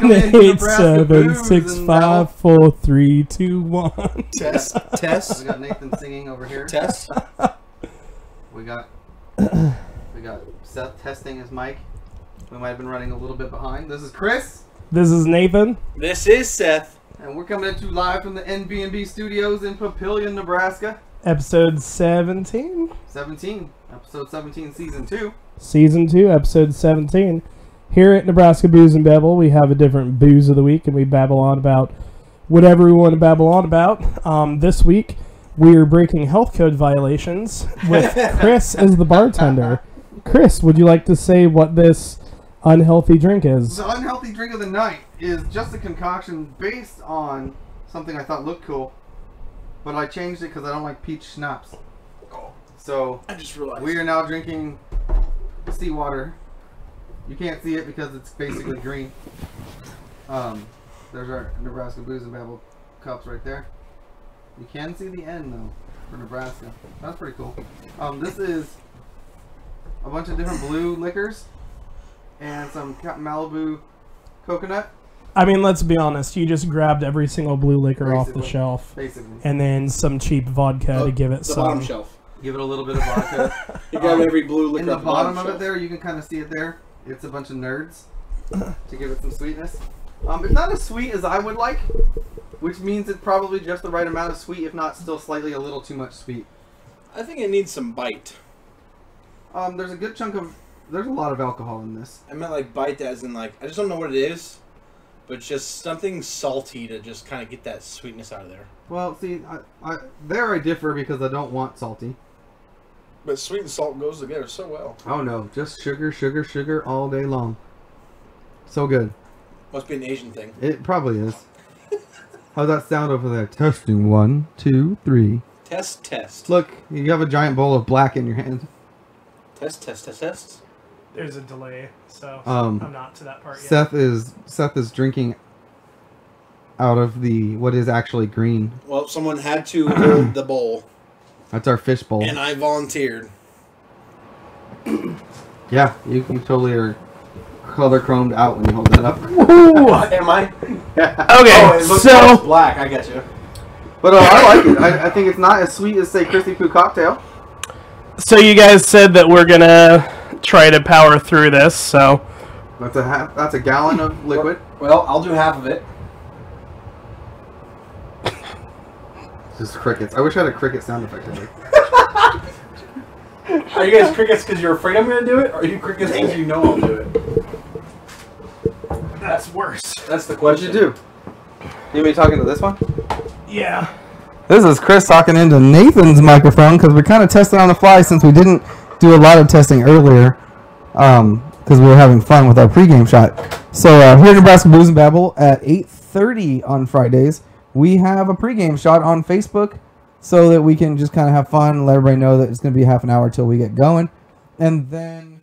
987654321. Test. We got Nathan singing over here. Test. We got Seth testing his mic. We might have been running a little bit behind. This is Chris. This is Nathan. This is Seth. And we're coming at you live from the Nbnb studios in Papillion, Nebraska. Episode 17. Episode 17, season 2. Season 2, episode 17. Here at Nebraska Booze and Babble, we have a different booze of the week, and we babble on about whatever we want to babble on about. This week, we are breaking health code violations with Chris as the bartender. Chris, would you like to say what this unhealthy drink is? The unhealthy drink of the night is just a concoction based on something I thought looked cool, but I changed it because I don't like peach schnapps. So I just realized we are now drinking seawater. You can't see it because it's basically green. There's our Nebraska Booze and Babble cups right there. You can see the end though for Nebraska. That's pretty cool. This is a bunch of different blue liquors and some Malibu coconut. I mean, let's be honest. You just grabbed every single blue liquor off the Basically. shelf. Basically. And then some cheap vodka to give it the some... bottom shelf. Give it a little bit of vodka. You got every blue liquor In the on bottom of shelf. it there, you can kind of see it there. It's a bunch of nerds to give it some sweetness. It's not as sweet as I would like, which means it's probably just the right amount of sweet, if not still slightly a little too much sweet. I think it needs some bite. There's a good chunk of... There's a lot of alcohol in this. I meant like bite as in like, I just don't know what it is, but just something salty to just kind of get that sweetness out of there. Well, see, I differ because I don't want salty. But sweet and salt goes together so well. Oh no, just sugar, sugar, sugar all day long. So good. Must be an Asian thing. It probably is. How's that sound over there? Testing 1, 2, 3. Test. Look, you have a giant bowl of black in your hand. Test. There's a delay, so I'm not to that part yet. Seth is drinking out of the what is actually green. Well, someone had to hold the bowl. That's our fish bowl. And I volunteered. Yeah, you totally are color chromed out when you hold that up. Am I? Yeah. Okay, It looks so... black, I get you. But I like it. I think it's not as sweet as, say, Chrissy Poo Cocktail. So you guys said that we're gonna try to power through this, so... That's a gallon of liquid. Well, I'll do half of it. Just crickets. I wish I had a cricket sound effect today. Are you guys crickets because you're afraid I'm going to do it? Or are you crickets because you know I'll do it? That's worse. That's the What'd question. you do? You be talking to this one? Yeah. This is Chris talking into Nathan's microphone because we're kind of testing on the fly since we didn't do a lot of testing earlier because we were having fun with our pregame shot. So here at Nebraska Booze and Babble at 8:30 on Fridays, we have a pregame shot on Facebook so that we can just kind of have fun and let everybody know that it's going to be half an hour till we get going. And then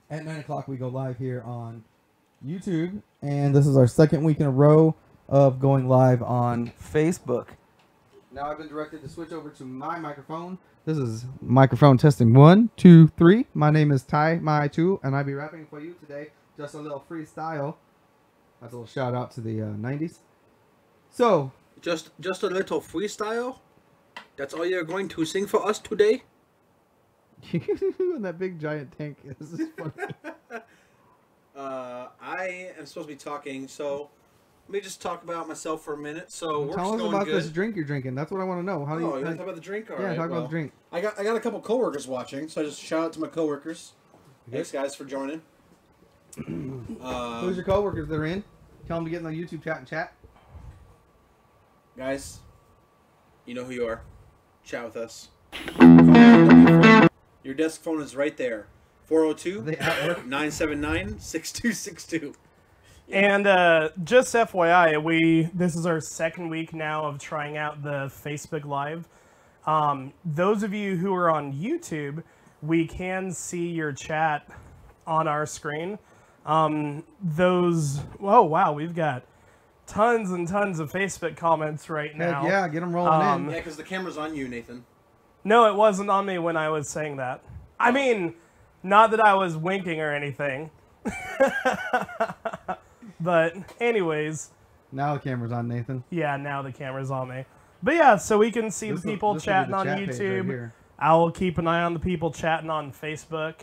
at 9 o'clock we go live here on YouTube. And this is our second week in a row of going live on Facebook. Now I've been directed to switch over to my microphone. This is microphone testing 1, 2, 3. My name is Ty My 2, and I'll be rapping for you today. Just a little freestyle. That's a little shout out to the 90s. So, Just a little freestyle? That's all you're going to sing for us today? that big giant tank is funny. I am supposed to be talking, so let me just talk about myself for a minute. So work's Tell us going about good. this drink you're drinking. That's what I want to know. How do You you? want to talk about the drink? All yeah, right, talk about the drink. I got a couple coworkers watching, so I just shout out to my coworkers. Okay. Thanks, guys, for joining. Who's your coworkers that are in? Tell them to get in the YouTube chat and chat. Guys, you know who you are. Chat with us. Your desk phone is right there. 402-979-6262. And just FYI, this is our second week now of trying out the Facebook Live. Those of you who are on YouTube, we can see your chat on our screen. Oh wow, we've got tons and tons of Facebook comments right now. Heck yeah, get them rolling in. Yeah, because the camera's on you, Nathan. No, it wasn't on me when I was saying that. I mean, not that I was winking or anything. But anyways, Now the camera's on Nathan. yeah, now the camera's on me. But yeah, so we can see the people This will be chatting the on chat page right YouTube. here. I'll keep an eye on the people chatting on Facebook.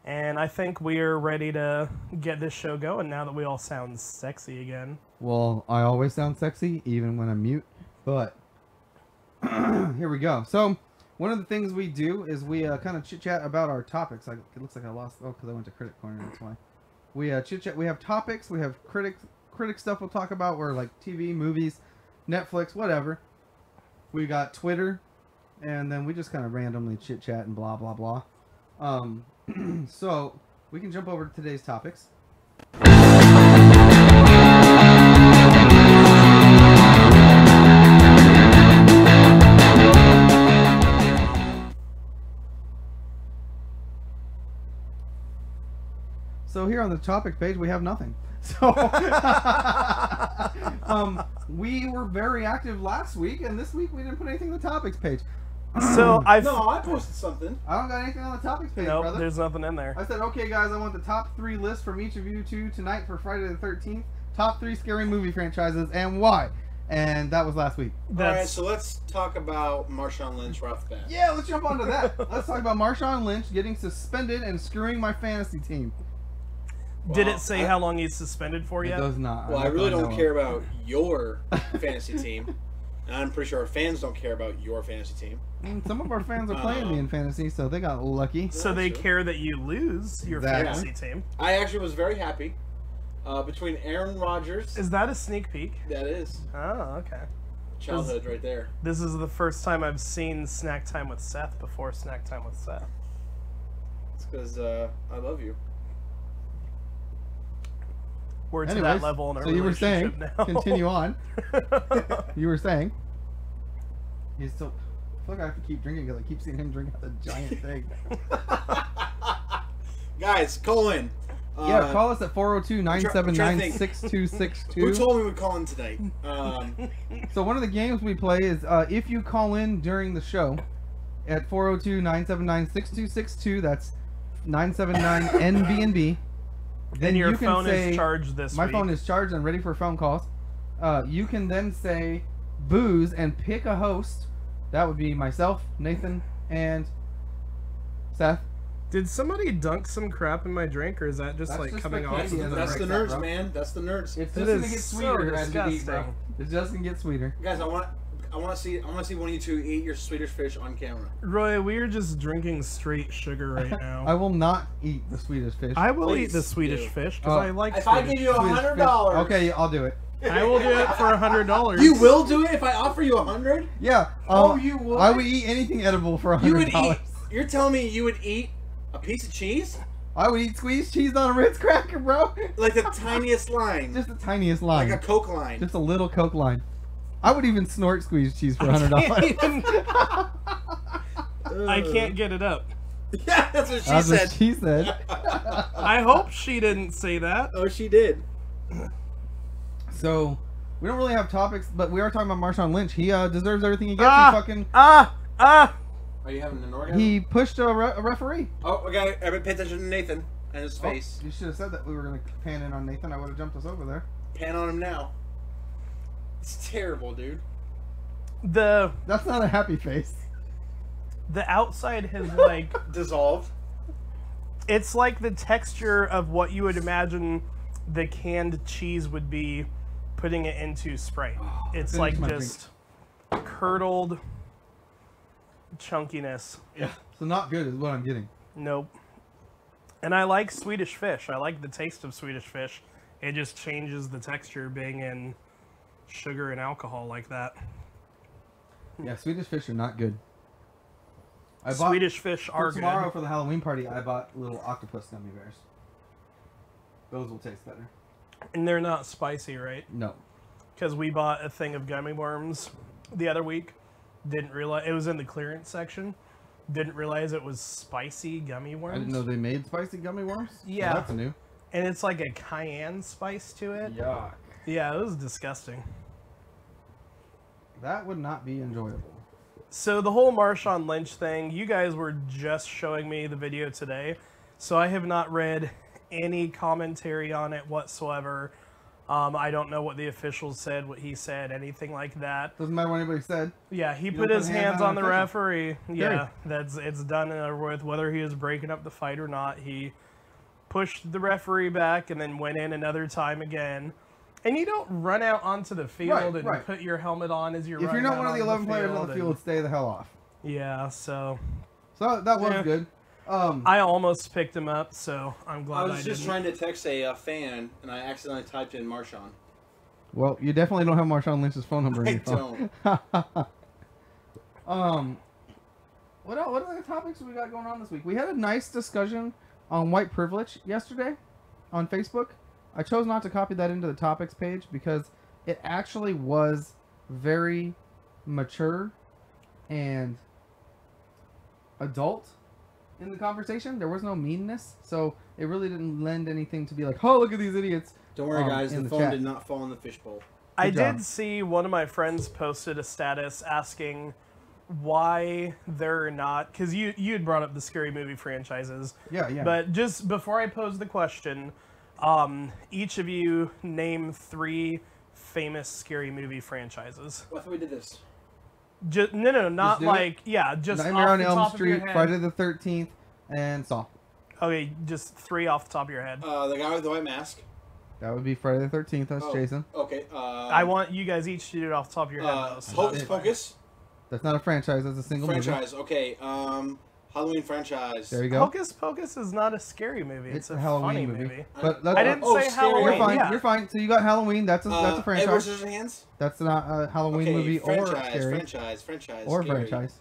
And I think we are ready to get this show going now that we all sound sexy again. Well, I always sound sexy, even when I'm mute. But here we go. So one of the things we do is we kind of chit chat about our topics. Like it looks like I lost. Oh, because I went to critic corner. That's why. We chit chat. We have topics. We have critic stuff we'll talk about. We're like TV, movies, Netflix, whatever. We got Twitter, and then we just kind of randomly chit chat and blah blah blah. So we can jump over to today's topics. So here on the topic page, we have nothing. So we were very active last week, and this week we didn't put anything on the topics page. So I posted something. I don't got anything on the topics page, nope, brother. there's nothing in there. I said, okay, guys, I want the top 3 lists from each of you two tonight for Friday the 13th. Top 3 scary movie franchises and why. And that was last week. Alright, so let's talk about Marshawn Lynch right off the bat. Yeah, let's jump onto that. Let's talk about Marshawn Lynch getting suspended and screwing my fantasy team. Did it say how long he's suspended for yet? It does not. Well, I really don't care about your fantasy team. And I'm pretty sure our fans don't care about your fantasy team. Some of our fans are playing me in fantasy, so they got lucky. So they care that you lose your fantasy team. I actually was very happy. Between Aaron Rodgers. Is that a sneak peek? That is. Oh, okay. Childhood right there. This is the first time I've seen Snack Time with Seth before Snack Time with Seth. It's because I love you. We're to that level in our you were relationship saying, now. continue on. You were saying. He's still. I feel like I have to keep drinking because I keep seeing him drink out the giant thing. Guys, call in. Yeah, call us at 402-979-6262. Who told me we'd call in tonight? So one of the games we play is if you call in during the show at 402-979-6262, that's 979 Nbnb. Then your phone is charged this week. My phone is charged and ready for phone calls. You can then say booze and pick a host. That would be myself, Nathan, and Seth. Did somebody dunk some crap in my drink, or is that just coming off? That's the nerds, man. That's the nerds. It's just gonna get sweeter as you eat, bro. It's just gonna get sweeter. Guys, I want to see one of you two eat your Swedish fish on camera. Roy, we are just drinking straight sugar right now. I will not eat the Swedish fish. I will eat the Swedish fish because I like. If I give you $100, okay, I'll do it. I will do it for $100. You will do it if I offer you $100? Yeah. You would? I would eat anything edible for $100. You would eat. You're telling me you would eat a piece of cheese? I would eat squeezed cheese on a Ritz cracker, bro. Like the tiniest line. Just the tiniest line. Like a Coke line. Just a little Coke line. I would even snort squeezed cheese for $100. I can't get it up. Yeah, that's what That's said. what she said. I hope she didn't say that. Oh, she did. So, we don't really have topics, but we are talking about Marshawn Lynch. He deserves everything he gets. Are you having an orgasm? He pushed a referee. Oh, okay. Everybody pay attention to Nathan and his face. You should have said that we were going to pan in on Nathan. I would have jumped us over there. Pan on him now. It's terrible, dude. That's not a happy face. The outside has like dissolved. It's like the texture of what you would imagine the canned cheese would be putting it into Sprite. It's like just curdled chunkiness. Yeah. So not good is what I'm getting. Nope. And I like Swedish fish. I like the taste of Swedish fish. It just changes the texture being in sugar and alcohol like that. Yeah, Swedish fish are not good. Swedish fish are tomorrow good. For the Halloween party, I bought little octopus gummy bears. Those will taste better. And they're not spicy, right? No. Because we bought a thing of gummy worms the other week. Didn't realize it was in the clearance section. Didn't realize it was spicy gummy worms. I didn't know they made spicy gummy worms. Yeah, so that's new. And it's like a cayenne spice to it. Yuck. Yeah, it was disgusting. That would not be enjoyable. So the whole Marshawn Lynch thing, you guys were just showing me the video today, so I have not read any commentary on it whatsoever. I don't know what the officials said, what he said, anything like that. Doesn't matter what anybody said. Yeah, he You put don't his put hands on the official. referee. Yeah, Period. it's done and over with. Whether he was breaking up the fight or not, he pushed the referee back and then went in another time again. And you don't run out onto the field and right. put your helmet on as you're If running you're not out one of the onto 11 players on the and- field, stay the hell off. Yeah, so So that was Yeah. good. I almost picked him up, so I'm glad I I was just didn't. trying to text a fan, and I accidentally typed in Marshawn. Well, you definitely don't have Marshawn Lynch's phone number in I your phone. don't. What other topics we got going on this week? We had a nice discussion on white privilege yesterday on Facebook. I chose not to copy that into the topics page because it actually was very mature and adult in the conversation. There was no meanness, so it really didn't lend anything to be like, oh, look at these idiots. Don't worry, guys. in The the phone chat. did not fall in the fishbowl. I Good job. did see one of my friends posted a status asking why they're not, because you had brought up the scary movie franchises. Yeah. But just before I pose the question, each of you name 3 famous scary movie franchises. Well, I thought we did this. No, not do it? like, yeah, just Nightmare off on the Elm top of your Street, head. Friday the 13th, and Saw. Okay, just 3 off the top of your head. The guy with the white mask. That would be Friday the 13th. That's Oh, Jason. Okay. I want you guys each to do it off the top of your head. though, so Hocus that's fine. Pocus That's not a franchise. That's a single franchise. Okay. Halloween franchise. movie. There you go. Hocus Pocus is not a scary movie. It's a funny movie. But that's, I didn't Oh, say scary. Halloween. You're fine. Yeah. You're fine. So you got Halloween. That's a Edward franchise. Scissorhands. That's not a Halloween Okay, movie or franchise, scary franchise, or scary. franchise.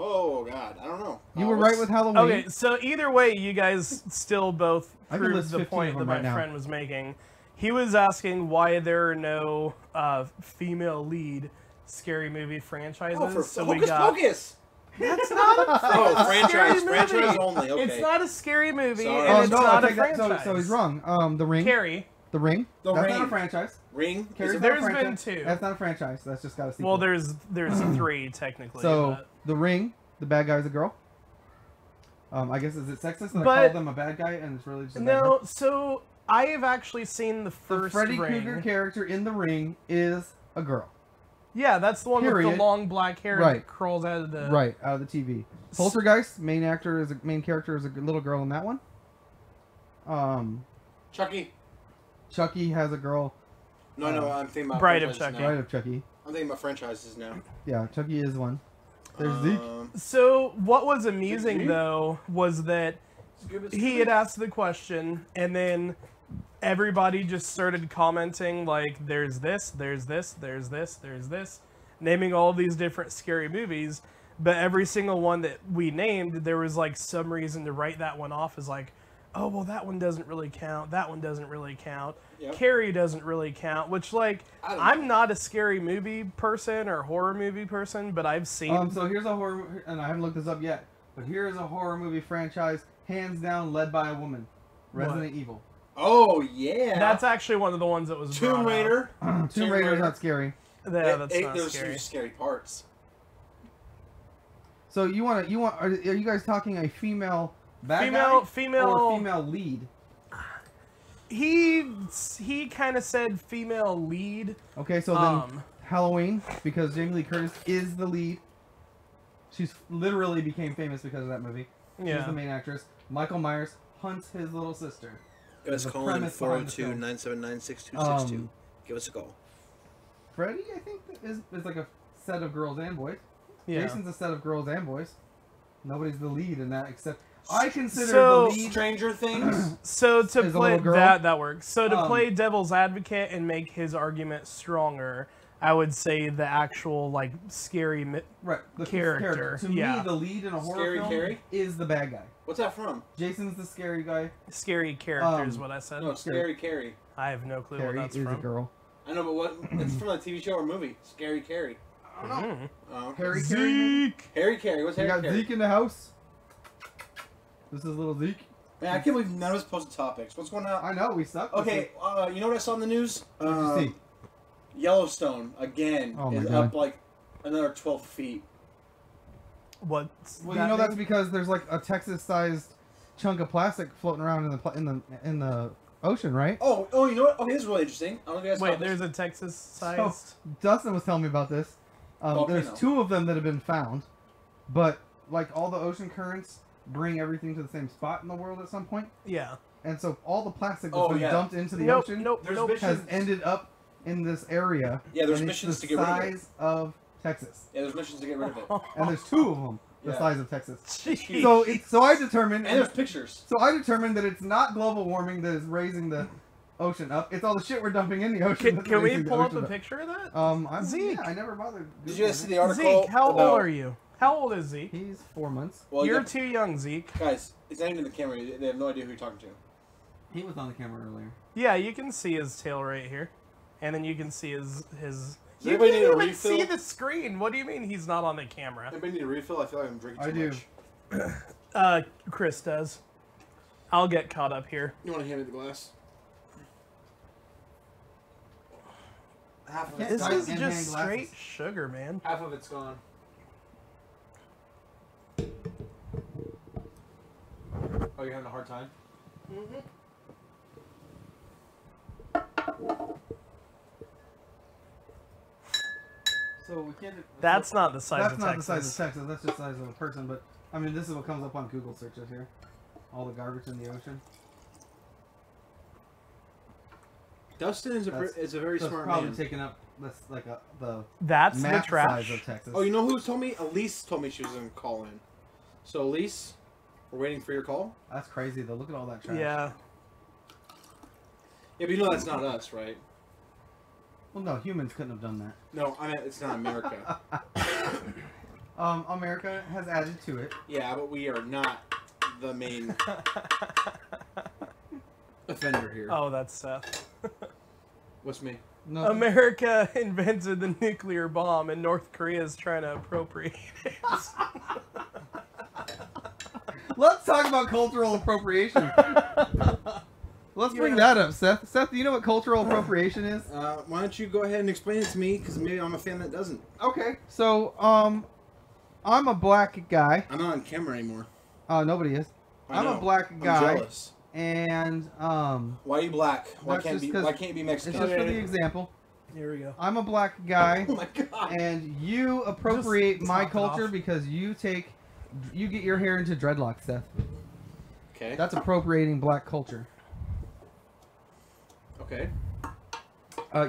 Oh God, I don't know. You were what's- right with Halloween. Okay, so either way, you guys still both I can proved list the 15 point of that them my right now. friend was making. He was asking why there are no female lead scary movie franchises. Oh, for so we Hocus got. Pocus. That's not a Oh, scary franchise movie. only. Okay. It's not a scary movie, Sorry. and Oh it's no, not I a take that. franchise. So he's wrong. The Ring. Carrie. The Ring. The That's Ring. not a franchise. Ring. Carrie's Is not a There's been franchise. 2. That's not a franchise. That's just got a sequel. Well, there's 3 technically. So but- The Ring. The bad guy is a girl. I guess is it sexist that I But- called them a bad guy and it's really just a bad no, guy? so I have actually seen the The first Freddy Ring. Krueger character in The Ring is a girl. Yeah, that's the one with Period. the long black hair Right. that curls out of the. Right, out of the TV. Poltergeist, main character is a little girl in that one. Chucky. Chucky has a girl. No, I'm thinking about Bride of franchises Chucky. now. Bride of Chucky. I'm thinking about franchises now. Yeah, Chucky is one. There's Zeke. So what was amusing Zeke? though was that he had asked the question, and then everybody just started commenting like, "There's this, there's this, there's this, there's this," naming all these different scary movies. But every single one that we named, there was like some reason to write that one off as like, "Oh well, that one doesn't really count. That one doesn't really count. Yep. Carrie doesn't really count." Which like, I don't I'm know. not a scary movie person or horror movie person, but I've seen. So here's a horror, and I haven't looked this up yet, but here is a horror movie franchise, hands down, led by a woman. Resident Evil. Oh yeah. That's actually one of the ones that was Tomb brought up. Raider. Tomb Raider's not scary. Yeah, that's not There's scary. some scary parts. So are you guys talking a female bad Female- guy female- or female lead? He kind of said female lead. Okay, so then Halloween, because Jamie Lee Curtis is the lead. She's literally became famous because of that movie. She's Yeah. the main actress. Michael Myers hunts his little sister. Guys, The call in premise behind the film. 402-979-6262. Give us a call. Freddy, I think, is like a set of girls and boys. Yeah. Jason's a set of girls and boys. Nobody's the lead in that except I consider So- the lead. Stranger Things. So to Is a play little girl? that works. So to play devil's advocate and make his argument stronger, I would say the actual like scary. Right, the character, To yeah. me, the lead in a horror Scary film Carrie? is the bad guy. What's that from? Jason's the scary guy. Scary character is what I said. No, Scary Carrie. I have no clue Carrie what that's is a from. girl. I know, but what? It's from a TV show or movie. Scary Carrie. I don't know. Oh. Harry Carey. maybe? Zeke. Harry Carey. What's We Harry got Carey? Zeke in the house. This is little Zeke. Man, I can't believe none of us posted topics. What's going on? I know we suck. Okay, you know what I saw in the news? What'd you see? Yellowstone again Oh my is God. up like another 12 feet. What's Well, that you know that's mean? because there's like a Texas-sized chunk of plastic floating around in the ocean, right? Oh, you know what? Okay, this is really interesting. I don't know if you guys Wait, saw this. there's a Texas-sized. So, Dustin was telling me about this. There's Volcano. 2 of them that have been found, but like all the ocean currents bring everything to the same spot in the world at some point, Yeah. and so all the plastic that's been yeah. dumped into the Nope. ocean Nope. There's Nope. missions- has ended up in this area. Yeah, there's and it's missions the to get rid of it. size of Texas, Yeah, there's missions to get rid of it. and there's 2 of them the Yeah. size of Texas. Jeez. So I determined, And there's pictures. so I determined that it's not global warming that is raising the ocean up. It's all the shit we're dumping in the ocean. that's Can we raising the pull up ocean a picture of that? Zeke. Zeke. I never bothered. Did you guys Googling see it. the article? Zeke, how old about- are you? How old is Zeke? He's 4 months. Well, You're yeah, too young, Zeke. guys, it's not even in the camera. They have no idea who you're talking to. He was on the camera earlier. Yeah, you can see his tail right here, and then you can see his. You anybody can't need a even refill? see the screen. What do you mean he's not on the camera? Anybody need a refill? I feel like I'm drinking too I much. Chris does. I'll get caught up here. You want to hand me the glass? Half of Yeah, This Tight is and just hand straight glasses. sugar, man. Half of it's gone. Oh, you're having a hard time? So we can't. That's not the size That's of not Texas. the size of Texas. That's just the size of a person. But I mean, this is what comes up on Google searches here. All the garbage in the ocean. Dustin is a very So it's smart probably man. taking up this like the That's the map trash. size of Texas. Oh, you know who told me? Elise told me she was going to call in. So, Elise, we're waiting for your call. That's crazy though. Look at all that trash. Yeah. Yeah, but you know that's not us, right? Well, no, humans couldn't have done that. No, I mean, it's not America. America has added to it. Yeah, but we are not the main offender here. Oh, that's Seth. What's me? No, America invented the nuclear bomb, and North Korea is trying to appropriate it. Let's talk about cultural appropriation. Let's bring that up, Seth. Seth, do you know what cultural appropriation is? Why don't you go ahead and explain it to me? Because maybe I'm a fan that doesn't. Okay, so I'm a black guy. I'm not on camera anymore. Nobody is. I I'm know. a black I'm guy, jealous. and Why are you black? Why That's can't just be? 'cause Why can't you be it's Mexican? just for the example. Here we go. I'm a black guy, Oh my god! and you appropriate Just my top it culture off. because you get your hair into dreadlocks, Seth. Okay. That's appropriating black culture. Okay.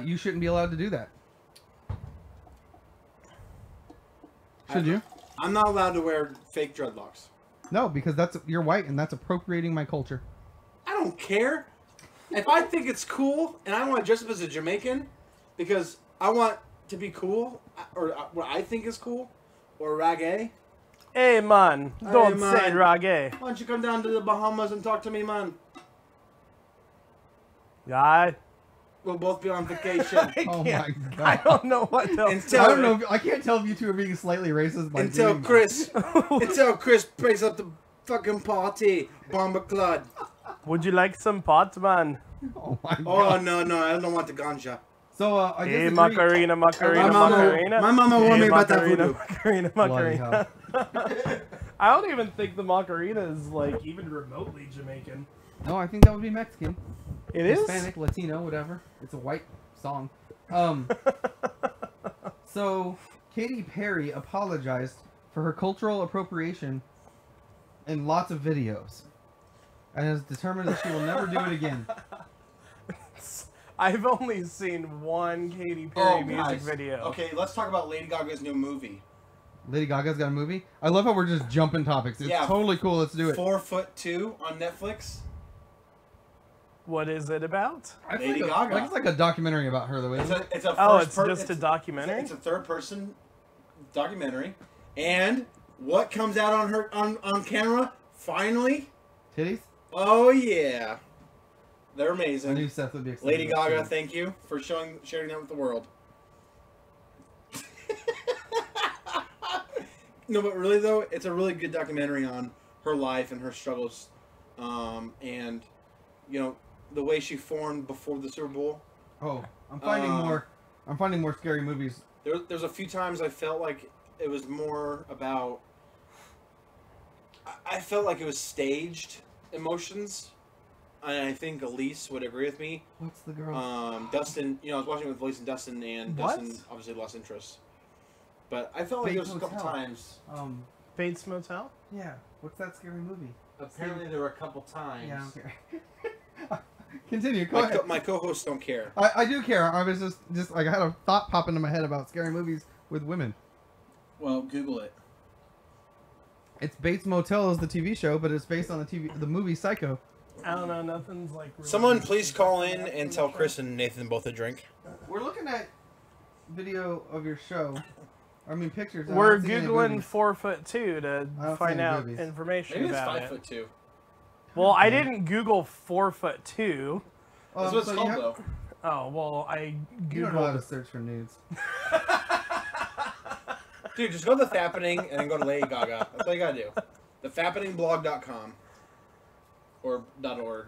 You shouldn't be allowed to do that. Should you? I'm not allowed to wear fake dreadlocks. No, because you're white, and that's appropriating my culture. I don't care. If I think it's cool and I want to dress up as a Jamaican because I want to be cool or what I think is cool or reggae, Hey man, don't man. say reggae. why don't you come down to the Bahamas and talk to me, man? Guy. We'll both be on vacation. Oh Yeah, my god! I don't know what to Until- I don't know. I can't tell if you two are being slightly racist by until doing Chris breaks up the fucking party, Bomber Clud. Would you like some pot, man? that. Oh my Oh god! no, I don't want the ganja. So I Hey, disagree. Macarena, Macarena, My mama- Macarena. my mama warned Hey, me about that Macarena, voodoo. Macarena, Bloody Macarena. I don't even think the Macarena is like even remotely Jamaican. No, I think that would be Mexican, It is? Hispanic, Latino, whatever. It's a white song. So Katy Perry apologized for her cultural appropriation in lots of videos, and has determined that she will never do it again. I've only seen one Katy Perry music video. Okay, let's talk about Lady Gaga's new movie. Lady Gaga's got a movie. I love how we're just jumping topics. It's Yeah. totally cool. Let's do it. 4'2" on Netflix. What is it about? I feel Lady like Gaga. It's like a documentary about her, though. It's Isn't it? a, it's a Oh, first it's per- just a documentary? It's a third person documentary, and what comes out on her on camera finally? Titties? Oh yeah, they're I knew amazing. Seth would be excited. Lady about Gaga, titties. thank you for sharing that with the world. No, but really though, it's a really good documentary on her life and her struggles, and you know the way she formed before the Super Bowl. Oh, I'm finding more. I'm finding more scary movies. There's a few times I felt like it was more about. I felt like it was staged emotions, and I think Elise would agree with me. What's the girl? Dustin, I was watching it with Elise and Dustin, and What? Dustin obviously lost interest. But I felt like there was a couple times. Bates Motel? Yeah. What's that scary movie? Apparently there were a couple times. Yeah, okay. Continue. Go ahead. My co-hosts don't care. I do care. I was just like I had a thought pop into my head about scary movies with women. Well, Google it. It's Bates Motel is the TV show, but it's based on the movie Psycho. I don't know, nothing's like... Really Someone please call in and tell Chris and Nathan both a drink. We're looking at video of your show. I mean pictures. We're Googling 4'2" to find out movies. information Maybe about it's it. 5'2". Well, I didn't Google 4'2". That's what it's called, though. Oh, well, I You don't know how to Googled... search for nudes. Dude, just go to the Fappening and then go to Lady Gaga. That's all you gotta do. Thefappeningblog.com or .org.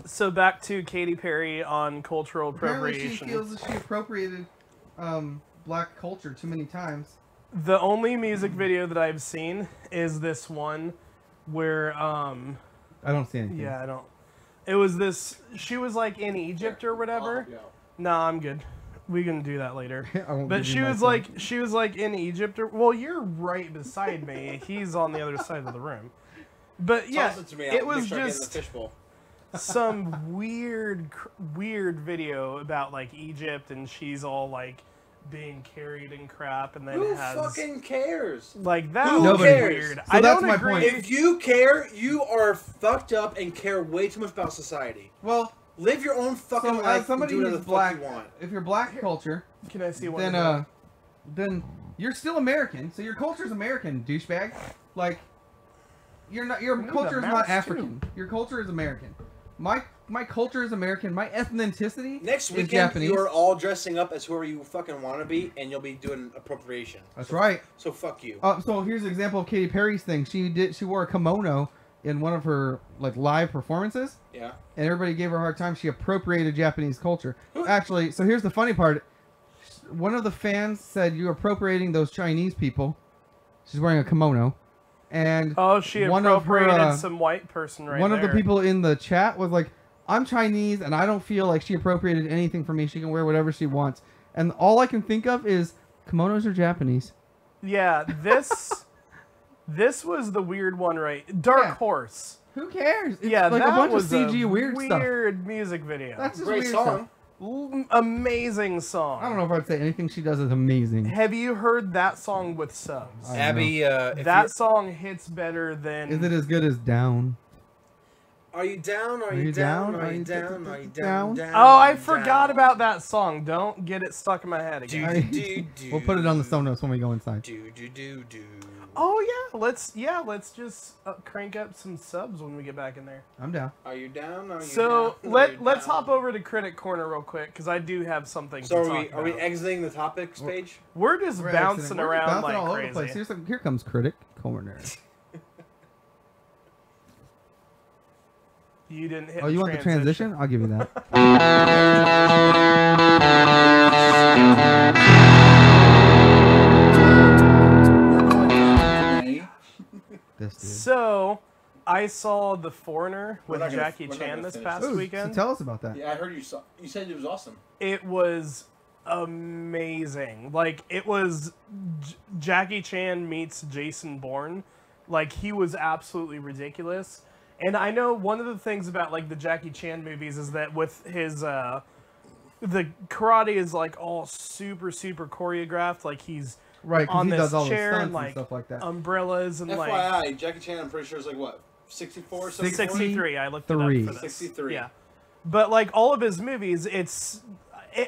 So back to Katy Perry on cultural Apparently appropriation. she feels that she appropriated black culture too many times. The only music video that I've seen is this one where, I don't see anything. yeah, I don't... It was this... She was, like, in Egypt or whatever. No, I'm good. We can do that later. But she was like in Egypt or... Well, you're right beside me. He's on the other side of the room. But yeah, Toss it to me. it I'll was make sure I get in just... the fishbowl. some weird video about like Egypt, and she's all like being carried and crap, and then Who has fucking cares? like that Who was cares? weird. So I that's don't my agree. point. If you care, you are fucked up and care way too much about society. Well, Live your own fucking so life as somebody and do whatever who's the black, fuck you want. if you're black culture, Can I see one? then you're still American. So your culture's American, douchebag. Like you're not. Your Ooh, culture is the not mouse, African. Your culture is American. My culture is American. My ethnicity Next is weekend, Japanese. you are all dressing up as whoever you fucking want to be, and you'll be doing appropriation. That's right. So fuck you. So here's an example of Katy Perry's thing. She wore a kimono in one of her like live performances. Yeah. And everybody gave her a hard time. She appropriated Japanese culture. Actually, so here's the funny part. One of the fans said, "You're appropriating those Chinese people." She's wearing a kimono. And Oh, she one of her, appropriated some white person right one there. of the people in the chat was like, "I'm Chinese, and I don't feel like she appropriated anything from me. She can wear whatever she wants." And all I can think of is, kimonos are Japanese. Yeah, this was the weird one, right? Dark Yeah. Horse. Who cares? It's Yeah, like that a bunch was of CG a weird stuff. weird music video. That's just Great weird song. stuff. Amazing song. I don't know if I'd say anything she does is amazing. Have you heard that song with subs? I don't Abby, That song hits better than... Is it as good as Down? Are you down? Are you you down? down? Are Are you you down? Are you down? down? Oh, I forgot about that song. Don't get it stuck in my head again. We'll put it on the Sonos when we go inside. Do. Oh yeah, let's just crank up some subs when we get back in there. I'm down. Are you down? Are you So down? let's hop over to Critic Corner real quick because I do have something So to talk are we about. exiting the topics page? We're just We're bouncing accident. We're around bouncing all like over the place. crazy. Here comes Critic Corner. You didn't hit. Oh, you want the transition? I'll give you that. This dude. So, I saw The Foreigner with not gonna- Jackie we're not Chan gonna this finish past this. Ooh, weekend. So tell us about that. Yeah, I heard you saw. You said it was awesome. It was amazing. Like, it was Jackie Chan meets Jason Bourne. Like, he was absolutely ridiculous. And I know one of the things about, like, the Jackie Chan movies is that with his, the karate is, like, all super choreographed. Like, he's Right, because on he this does all the chair stunts and, like, stuff like that. umbrellas and, like... FYI, Jackie Chan, I'm pretty sure is like what, 64, 64? 63, I looked it up 63. for this. 63. Yeah. But, like, all of his movies, it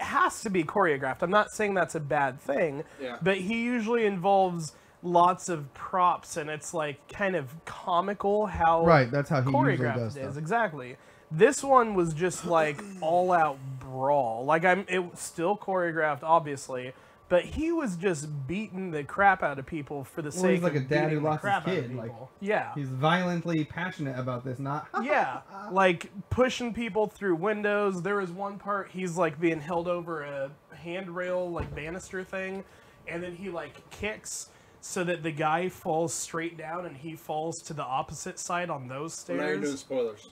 has to be choreographed. I'm not saying that's a bad thing. Yeah. But he usually involves lots of props, and it's, like, kind of comical how Right, that's how he usually choreographed does it is. stuff. Exactly. This one was just, like, all-out brawl. Like, it was still choreographed, obviously, but he was just beating the crap out of people for the Well, sake he's like of a dad who beating the lost his crap out of kid, like, people. Yeah. He's violently passionate about this, not... Yeah, like pushing people through windows. There was one part he's like being held over a handrail, like banister thing, and then he like kicks so that the guy falls straight down and he falls to the opposite side on those We're not even doing stairs. spoilers.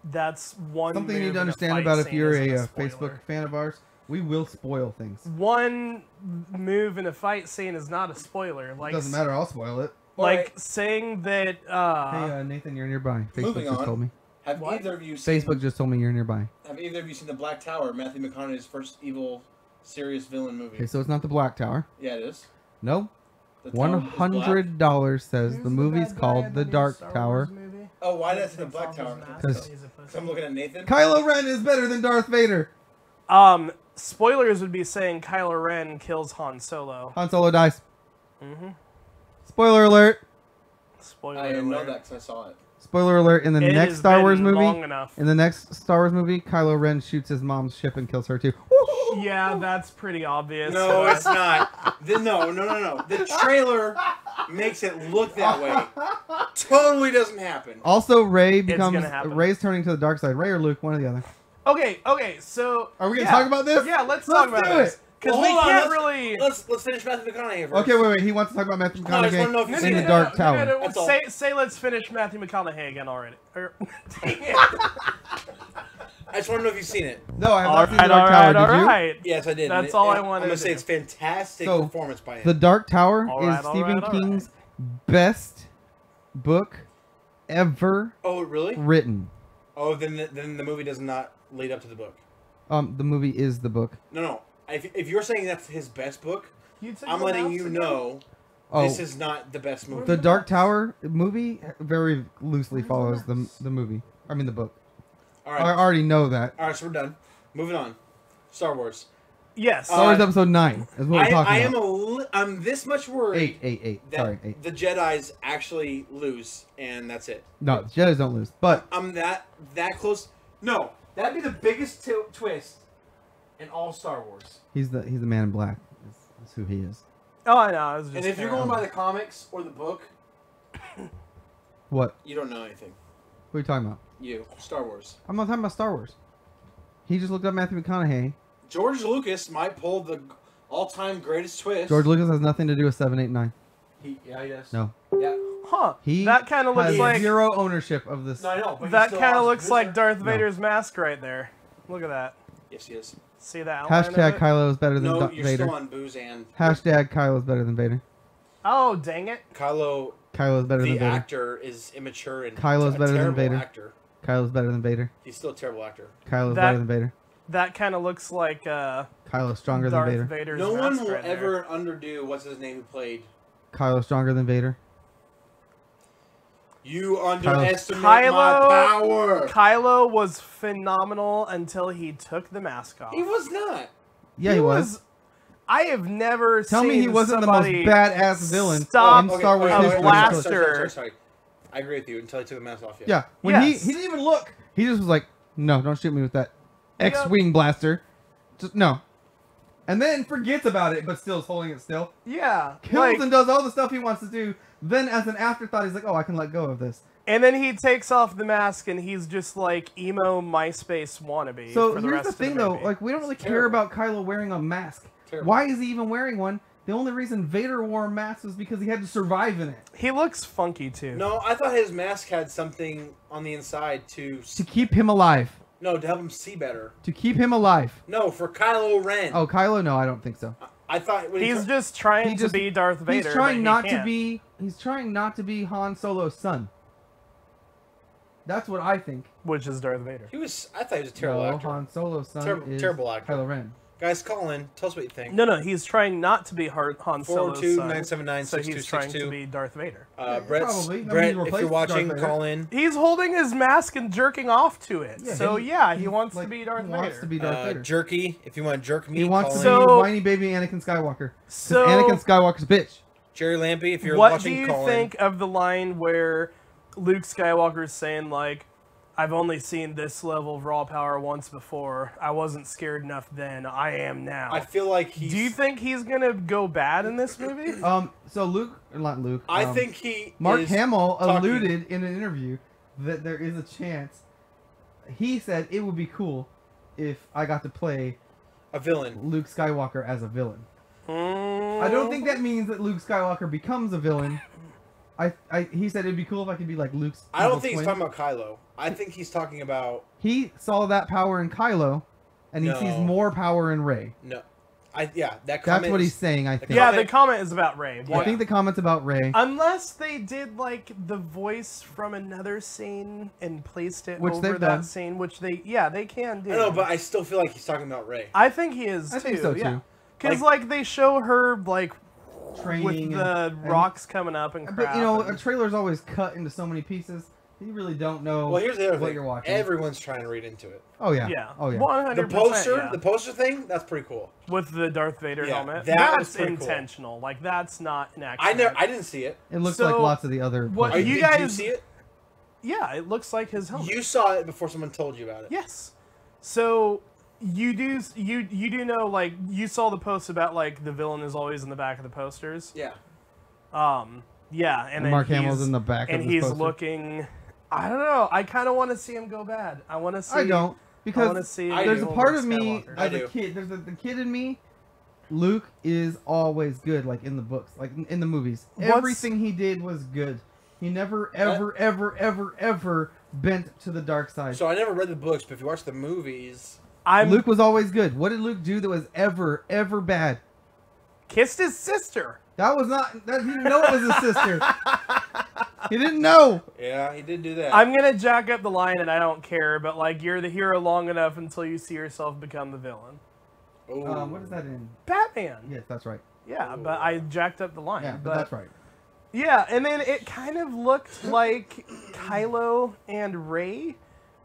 That's one Something you move need to in a understand fight about if scene you're isn't a spoiler. Facebook fan of ours, we will spoil things. One move in a fight scene is not a spoiler. Like Doesn't matter, I'll spoil it. Like Alright. saying that. Hey, Nathan, you're nearby. Facebook Moving just on. told me. Have What? either of you seen? Facebook just told me you're nearby. Have either of you seen the Black Tower? Matthew McConaughey's first evil, serious villain movie. Okay, so it's not the Black Tower. Yeah, it is. No. The tower is black. $100 says Who's the movie's bad guy called in The new Dark Star Tower. Wars movie? Oh, why did I say the Takes Black off his Tower? mask 'Cause- and he's a pussy. So I'm looking at Nathan. Kylo Ren is better than Darth Vader. Spoilers would be saying Kylo Ren kills Han Solo. Han Solo dies. Mm-hmm. Spoiler alert. Spoiler I didn't know alert. that because I saw it. Spoiler alert. In the It next has Star Wars been long movie, enough. in the next Star Wars movie, Kylo Ren shoots his mom's ship and kills her too. Yeah, that's pretty obvious. No, it's not. No. The trailer makes it look that way. Totally doesn't happen. Also, Rey becomes gonna happen. Rey's turning to the dark side. Rey or Luke, one or the other. Okay, so... Are we gonna yeah. talk about this? Yeah, let's talk about do this. it. Because Well, we hold on, can't let's- really... Let's finish Matthew McConaughey first. Okay, wait. He wants to talk about Matthew I just wanna know if McConaughey you've in seen the it. Dark Tower. That's all. Say let's finish Matthew McConaughey again already. Dang it. I just want to know if you've seen it. No, I have not seen the Dark Tower. Did you? Alright. Yes, I did. That's And all I and wanted I'm gonna to say do. it's fantastic So, performance by him. The Dark Tower Alright, is Stephen alright. King's best book ever Oh, really? written. Oh, then the movie does not lead up to the book. The movie is the book. No. If you're saying that's his best book, You took I'm the letting mouse you again? know Oh, this is not the best movie. the Dark Tower movie very loosely follows the movie. I mean the book. All I right. already know that. All right, so we're done. Moving on. Star Wars. Yes. Star Wars Episode 9 is what we're talking I am about. I'm this much worried 8. that Sorry, 8. the Jedis actually lose, and that's it. No, the Jedi's don't lose. But I'm that close. No, that'd be the biggest twist in all Star Wars. he's the Man in Black. That's who he is. Oh, I know. I was just And if you're going by the comics or the book, What? you don't know anything. What are you talking about? You, Star Wars. I'm not talking about Star Wars. He just looked up Matthew McConaughey. George Lucas might pull the all-time greatest twist. George Lucas has nothing to do with 7, 8, 9. Yeah, he does. No. Yeah. Huh. He that kind of looks has like zero ownership of this. No, I know. But that he still kind of has looks his like there. Darth No. Vader's mask right there. Look at that. Yes, he is. See that outline of Hashtag it? Kylo is better than No, Darth you're Vader. still on booze and Hashtag Kylo is better than Vader. Oh, dang it. Kylo. Kylo is better The than Vader. actor is immature and Kylo's a better than terrible Vader. actor. Kylo's better than Vader. He's still a terrible actor. Kylo's That- better than Vader. That kind of looks like Kylo's stronger Darth than Vader. Vader's No one mask will right there. ever underdo what's his name who played. Kylo's stronger than Vader. You underestimate Kylo- my power. Kylo was phenomenal until he took the mask off. He was not. Yeah, he was. I have never Tell seen me he wasn't the most somebody badass villain stop in Star Wars a history. blaster. Sorry. I agree with you until he took the mask off. Yeah, when Yes. he didn't even look. He just was like, "No, don't shoot me with that X-wing blaster." Just no. And then forgets about it, but still is holding it still. Yeah. Kills like- and does all the stuff he wants to do. Then, as an afterthought, he's like, "Oh, I can let go of this." And then he takes off the mask and he's just like emo MySpace wannabe. So for the here's rest the of thing, the though. movie. Like, we don't really care terrible. about Kylo wearing a mask. Terrible. Why is he even wearing one? The only reason Vader wore a mask was because he had to survive in it. He looks funky too. No, I thought his mask had something on the inside to keep him alive. no to help him see better. To keep him alive. No, for Kylo Ren. Oh, Kylo? No, I don't think so. I thought when he He's tur- just trying He to just- be Darth Vader. He's trying but not he to can't. be. He's trying not to be Han Solo's son. That's what I think. Which is Darth Vader. he was. I thought he was a terrible No, actor. Han Solo's son Terrible- is terrible actor. Kylo Ren. Guys, call in. Tell us what you think. No, he's trying not to be Han Solo's son. 402-979-6262. So he's trying to be Darth Vader. Brett's, Probably. I mean, Brett, he if replaced you're watching, Darth Vader. call in. He's holding his mask and jerking off to it. so yeah, he wants like, to be Darth he Vader. wants to be Darth Vader. Jerky, if you want to jerk me, He wants call to in. be So- whiny baby Anakin Skywalker. 'Cause So- Anakin Skywalker's a bitch. Jerry Lampy, if you're what watching, do you call think of the line where Luke Skywalker's saying, like, I've only seen this level of raw power once before. I wasn't scared enough then. I am now. in. I feel like he's. Do you think he's gonna go bad in this movie? So Luke, or not Luke. I think he. Mark is Hamill talking- alluded in an interview that there is a chance. He said it would be cool if I got to play a villain. Luke Skywalker as a villain. I don't think that means that Luke Skywalker becomes a villain. He said it'd be cool if I could be like Luke's. I don't evil think he's twin. talking about Kylo. I think he's talking about He saw that power in Kylo, and he No. sees more power in Rey. no. That That's comment what is- he's saying. I think. Yeah, comment- the comment is about Ray. I think the comment's about Rey. Unless they did like the voice from another scene and placed it Which over they've that done. scene, which they can do. I know, but I still feel like he's talking about Rey. I think he is I too. think so, yeah. too. Because Like- they show her like Training with the and- rocks coming up and crap. But you know, a and- trailer's always cut into so many pieces. You really don't know Well, here's the other what thing. you're watching. Everyone's trying to read into it. Oh yeah. yeah, Oh yeah. 100%, The poster thing, that's pretty cool. with the Darth Vader Yeah, helmet. that was That's pretty cool. intentional. Like that's not an accident. I didn't see it. It looks So, like lots of the other. what posters. you Did guys- you see it? Yeah, it looks like his helmet. You saw it before someone told you about it. Yes. So you do know, like, you saw the post about like the villain is always in the back of the posters. Yeah. Yeah, and then Mark he's- Hamill's in the back and of this he's poster. looking. I don't know. I kind of want to see him go bad. I want to see. I don't I because want to see. there's a Luke part of me Skywalker. I as a do. kid. There's the kid in me. Luke is always good, like in the books, like in the movies. What's- Everything he did was good. He never, ever bent to the dark side. So I never read the books, but if you watch the movies, Luke was always good. What did Luke do that was ever bad? kissed his sister. That was not. That he didn't know it was his sister. He didn't know. yeah, he did do that. I'm gonna jack up the line, and I don't care. But like, you're the hero long enough until you see yourself become the villain. Ooh. What is that in? Batman. Yes, that's right. Yeah, but I jacked up the line. Yeah, but that's right. Yeah, and then it kind of looked like Kylo and Rey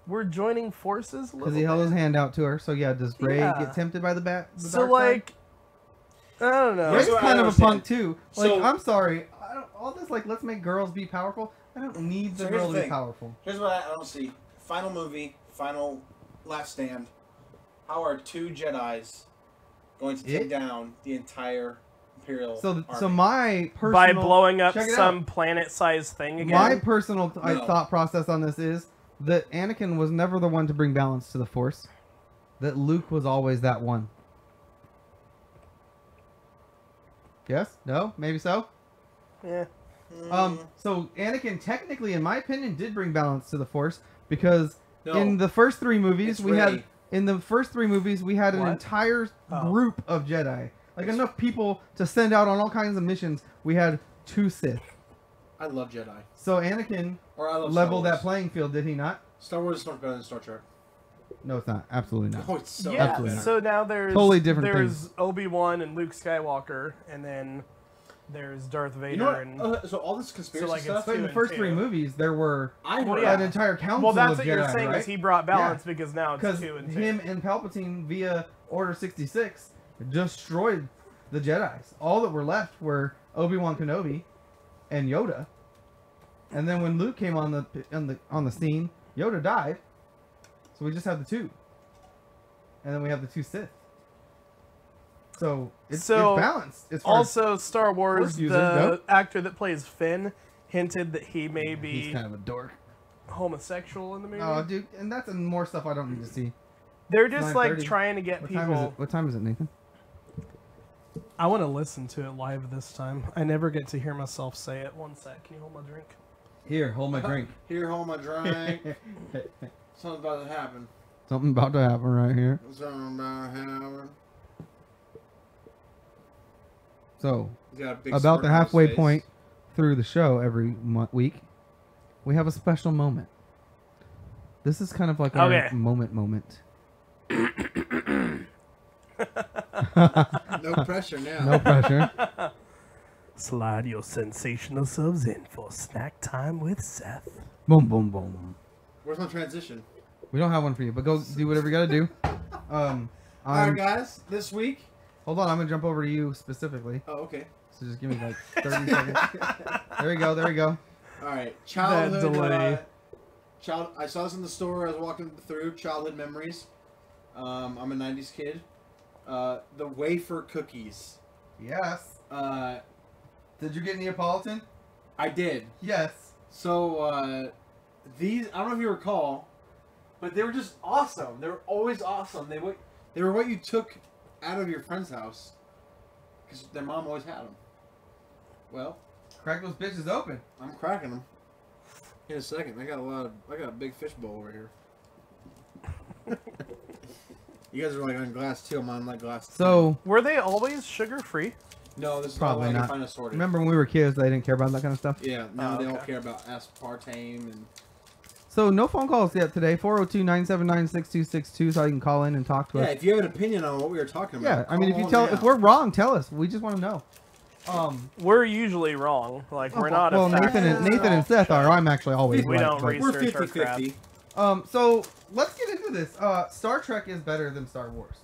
were joining forces a little Because he held his bit. hand out to her. So yeah, does Rey Yeah. get tempted by the bat? The So dark like, I don't know. Rey's Here's what I kind of a understand. punk too. Like, So- I'm sorry. All this like, let's make girls be powerful. I don't need the So here's girl the to be thing. powerful. Here's what I don't see. Final movie, final last stand. How are two Jedis going to take down the entire Imperial So army? my personal By blowing up check it some out. planet-sized thing again. My personal No. thought process on this is that Anakin was never the one to bring balance to the Force. That Luke was always that one. Yes? No? Maybe so? Yeah. So Anakin technically, in my opinion, did bring balance to the Force because No. in the first three movies It's we Rey. had an What? entire Oh. group of Jedi, like enough people to send out on all kinds of missions. We had 2 Sith. I love Jedi. So Anakin Or I love leveled Star that Wars. playing field, did he not? Star Wars is much better than Star Trek. No, it's not. Absolutely not. Oh, it's so Yeah. Absolutely not. So now there's Totally different There's Obi-Wan and Luke Skywalker, and then there's Darth Vader You know what? and. So all this conspiracy So, like, stuff. But in the and first two. 3 movies, there were I Well, heard yeah. an entire council Well, that's of what Jedi, you're saying right? is he brought balance because now it's Because 2 and 2. him and Palpatine via Order 66 destroyed the Jedis. All that were left were Obi-Wan Kenobi and Yoda. And then when Luke came on the scene, Yoda died. So we just have the 2. And then we have the 2 Sith. So it's balanced. As far as Also, Star Wars, Force users the go. actor that plays Finn hinted that he may he's be kind of a dork. homosexual in the movie. Oh, dude, and that's more stuff I don't need to see. They're just like 9:30. trying to get What time is it? people. What time is it, Nathan? I want to listen to it live this time. I never get to hear myself say it. One sec. Can you hold my drink? Here, hold my drink. Here, hold my drink. Something's about to happen. Something about to happen right here. Something about to happen. So, He's got a big about smirk the on his halfway face. point through the show every week, we have a special moment. This is kind of like our Okay. moment. No pressure now. No pressure. Slide your sensational selves in for snack time with Seth. Boom, boom, boom. Where's my transition? We don't have one for you, but go do whatever you gotta do. All right, I'm, guys. This week. hold on, I'm gonna jump over to you specifically. Oh, okay. So just give me like 30 seconds. There we go. There we go. All right. Childhood. delay. I saw this in the store. I was walking through childhood memories. I'm a '90s kid. The wafer cookies. Yes. Uh, Did you get Neapolitan? I did. Yes. So these, I don't know if you recall, but they were just awesome. They were always awesome. They were what you took out of your friend's house because their mom always had them. Well, Crack those bitches open. I'm cracking them. In a second. I got a big fish bowl over here. You guys are like on glass too. I'm on like glass. So were they always sugar free? No, this is probably all I not. can find assorted. Remember when we were kids, they didn't care about that kind of stuff. Yeah, now they okay. don't care about aspartame and. So no phone calls yet today. 402-979-6262 is how you can call in and talk to us. Yeah, if you have an opinion on what we were talking about. Yeah, I mean, if we're wrong, tell us. We just want to know. We're usually wrong. Like we're not. Well, a fact Nathan and Seth are. I'm actually always We right. don't but- We're research our crap. 50-50. So let's get into this. Star Trek is better than Star Wars.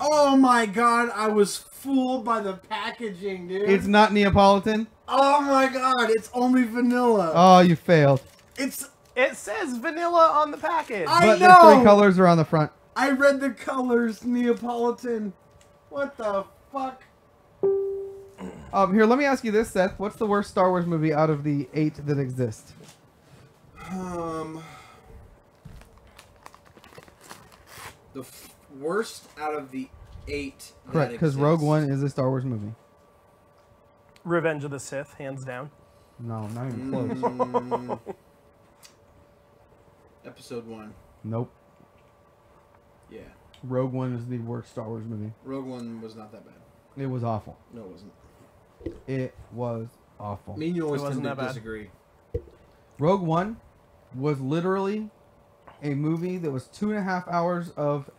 Oh my god, I was fooled by the packaging, dude. It's not Neapolitan. Oh my god, it's only vanilla. Oh, you failed. It says vanilla on the package. But the know. 3 colors are on the front. I read the colors, Neapolitan. What the fuck? Here, let me ask you this, Seth. What's the worst Star Wars movie out of the 8 that exist? The worst out of the 8. Correct, because Rogue One is a Star Wars movie. Revenge of the Sith, hands down. No, not even close. Episode 1. Nope. Yeah. Rogue One is the worst Star Wars movie. Rogue One was not that bad. It was awful. No, it wasn't. It was awful. Me and you always It tend wasn't to that bad. disagree. Rogue One was literally a movie that was 2.5 hours of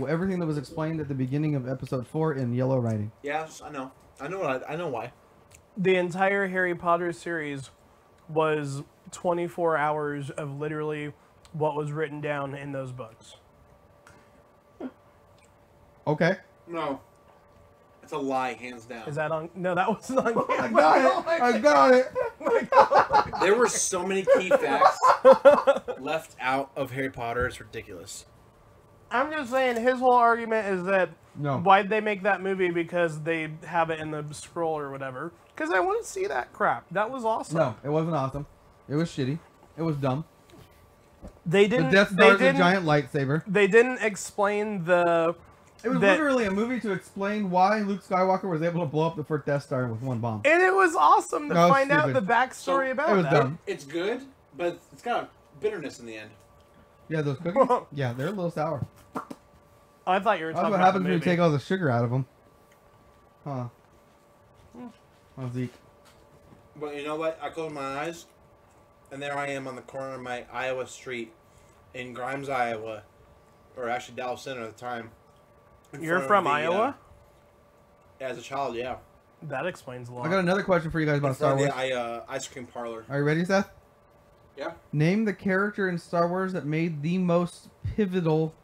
everything that was explained at the beginning of episode 4 in yellow writing. Yeah, I know. I know why. The entire Harry Potter series was 24 hours of literally what was written down in those books. Okay. No. It's a lie, hands down. Is that on? No, that wasn't on I camera. got it. I got it. There were so many key facts left out of Harry Potter. It's ridiculous. I'm just saying his whole argument is that No. why'd they make that movie because they have it in the scroll or whatever. Because I want to see that crap. That was awesome. No, it wasn't awesome. It was shitty. It was dumb. They The didn't. Death They Star is a didn't. giant lightsaber. They didn't explain the. It was literally a movie to explain why Luke Skywalker was able to blow up the first Death Star with one bomb. And it was awesome to No, find out stupid. the backstory So, about it was that. dumb. It's good, but it's got a bitterness in the end. Yeah, those cookies? Yeah, they're a little sour. I thought you were That's talking what about happens the when you movie. take all the sugar out of them. Huh. Oh, Zeke. But you know what? I closed my eyes, and there I am on the corner of my Iowa street in Grimes, Iowa, or actually Dallas Center at the time. in You're front of from the, Iowa? As a child, yeah. That explains a lot. I got another question for you guys In about Star front of Wars. the ice cream parlor. Are you ready, Seth? Yeah. Name the character in Star Wars that made the most pivotal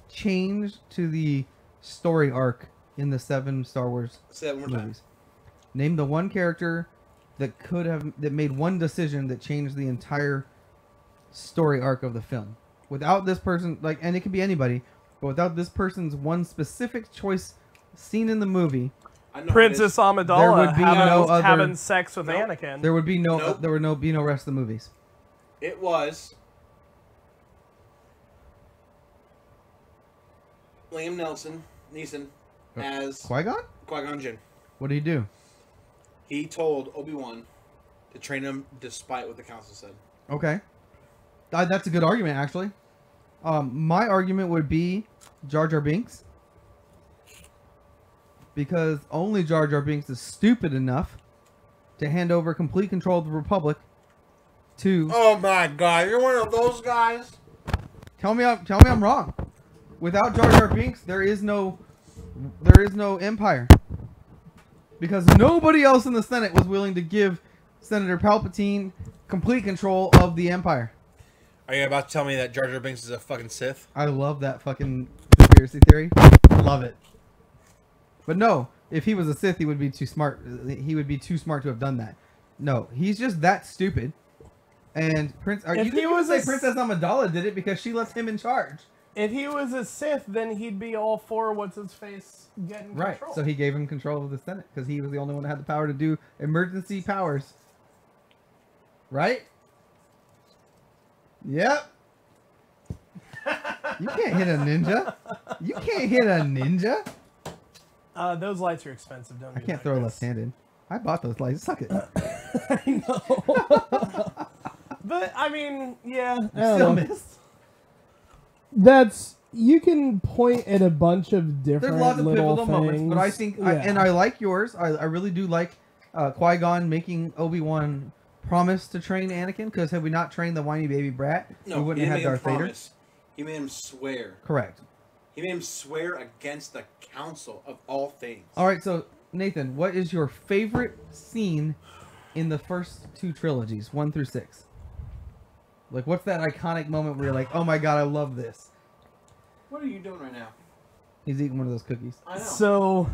change to the story arc in the 7 Star Wars Say that one more time. movies. Name the one character that made one decision that changed the entire story arc of the film. Without this person, and it could be anybody, but without this person's one specific choice seen in the movie, I know Princess who There Amidala would be having, no other- having sex with Nope. Anakin. there would be no Nope. be no rest of the movies. it is. It was Liam Neeson as Qui-Gon? Qui-Gon Jinn. What do you do? He told Obi-Wan to train him despite what the council said. Okay. That's a good argument, actually. My argument would be Jar Jar Binks. Because only Jar Jar Binks is stupid enough to hand over complete control of the Republic to... Oh my god, you're one of those guys? Tell me I'm wrong. Without Jar Jar Binks, there is no empire. Because nobody else in the Senate was willing to give Senator Palpatine complete control of the empire. Are you about to tell me that Jar Jar Binks is a fucking Sith? I love that fucking conspiracy theory. Love it. But no, if he was a Sith, he would be too smart. He would be too smart to have done that. No, he's just that stupid. And If he was a Princess Amidala did it because she lets him in charge. If he was a Sith, then he'd be all for what's his face getting Right. control. So he gave him control of the Senate because he was the only one that had the power to do emergency powers. Right? Yep. You can't hit a ninja. You can't hit a ninja. Those lights are expensive, don't I do can't that, throw Chris. left-handed. I bought those lights. Suck it. I know. But I mean, yeah. I don't Still know. missed. That's you can point at a bunch of different There's lots of little pivotal moments, but I think, and I like yours. I really do like Qui-Gon making Obi-Wan promise to train Anakin, because had we not trained the whiny baby brat, we wouldn't have had Darth Vader. He made him swear. Correct. He made him swear against the council of all things. All right, so Nathan, what is your favorite scene in the first two trilogies, 1 through 6? Like, what's that iconic moment where you're like, oh my god, I love this? What are you doing right now? He's eating one of those cookies. I know. So,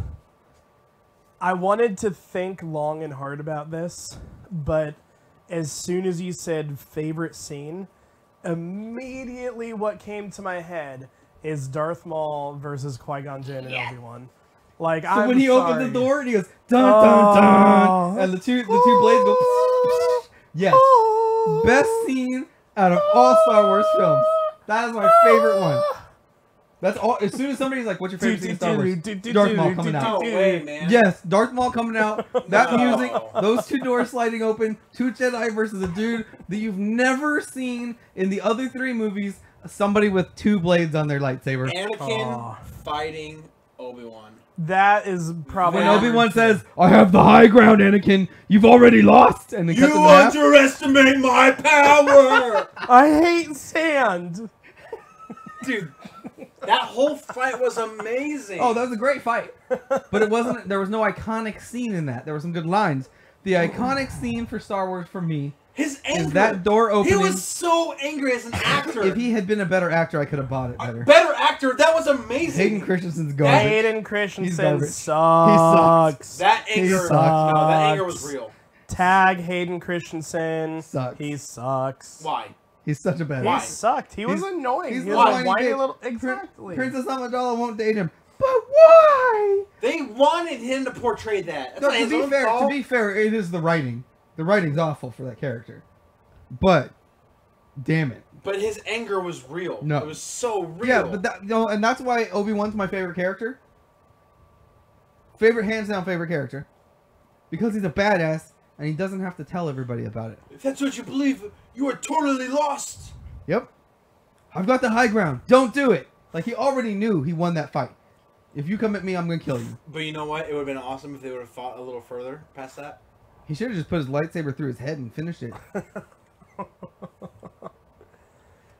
I wanted to think long and hard about this, but as soon as you said favorite scene, immediately what came to my head is Darth Maul versus Qui-Gon Jinn and Obi-Wan. Like, So when he opens the door and he goes dun dun dun, and the two blades go. Yes, best scene out of all Star Wars films. That is my favorite one. That's all. As soon as somebody's like, "What's your favorite scene in Star Wars?" Darth Maul coming out. No way, man. Yes, Darth Maul coming out. That music, those two doors sliding open, two Jedi versus a dude that you've never seen in the other three movies. Somebody with two blades on their lightsaber. Anakin fighting Obi-Wan. That is probably When Obi-Wan says, "I have the high ground, Anakin. You've already lost," and then cuts him in half. underestimate my power, I hate sand. dude. That whole fight was amazing. Oh, that was a great fight. But it wasn't. There was no iconic scene in that. There were some good lines. The iconic scene for Star Wars for me his anger. is that door opening. He was so angry as an actor. If he had been a better actor, I could have bought it better. Better actor. That was amazing. Hayden Christensen's garbage. Hayden He's Christensen garbage. sucks. That anger. sucks. No, that anger was real. Tag Hayden Christensen. Sucks. He sucks. Why? He's such a bad He Why? actor. sucked. He was He's- annoying. he's He the was a whiny whiny bitch. little. Exactly. Princess Amidala won't date him. But why? They wanted him to portray that. That's No, not his to own be fair, fault. it is the writing. The writing's awful for that character. But, damn it. But his anger was real. No. It was so real. Yeah, but that, and that's why Obi-Wan's my favorite character. Hands down favorite character. Because he's a badass, and he doesn't have to tell everybody about it. If that's what you believe, you are totally lost. Yep. I've got the high ground. Don't do it. Like, he already knew he won that fight. If you come at me, I'm going to kill you. But you know what? It would have been awesome if they would have fought a little further past that. He should have just put his lightsaber through his head and finished it.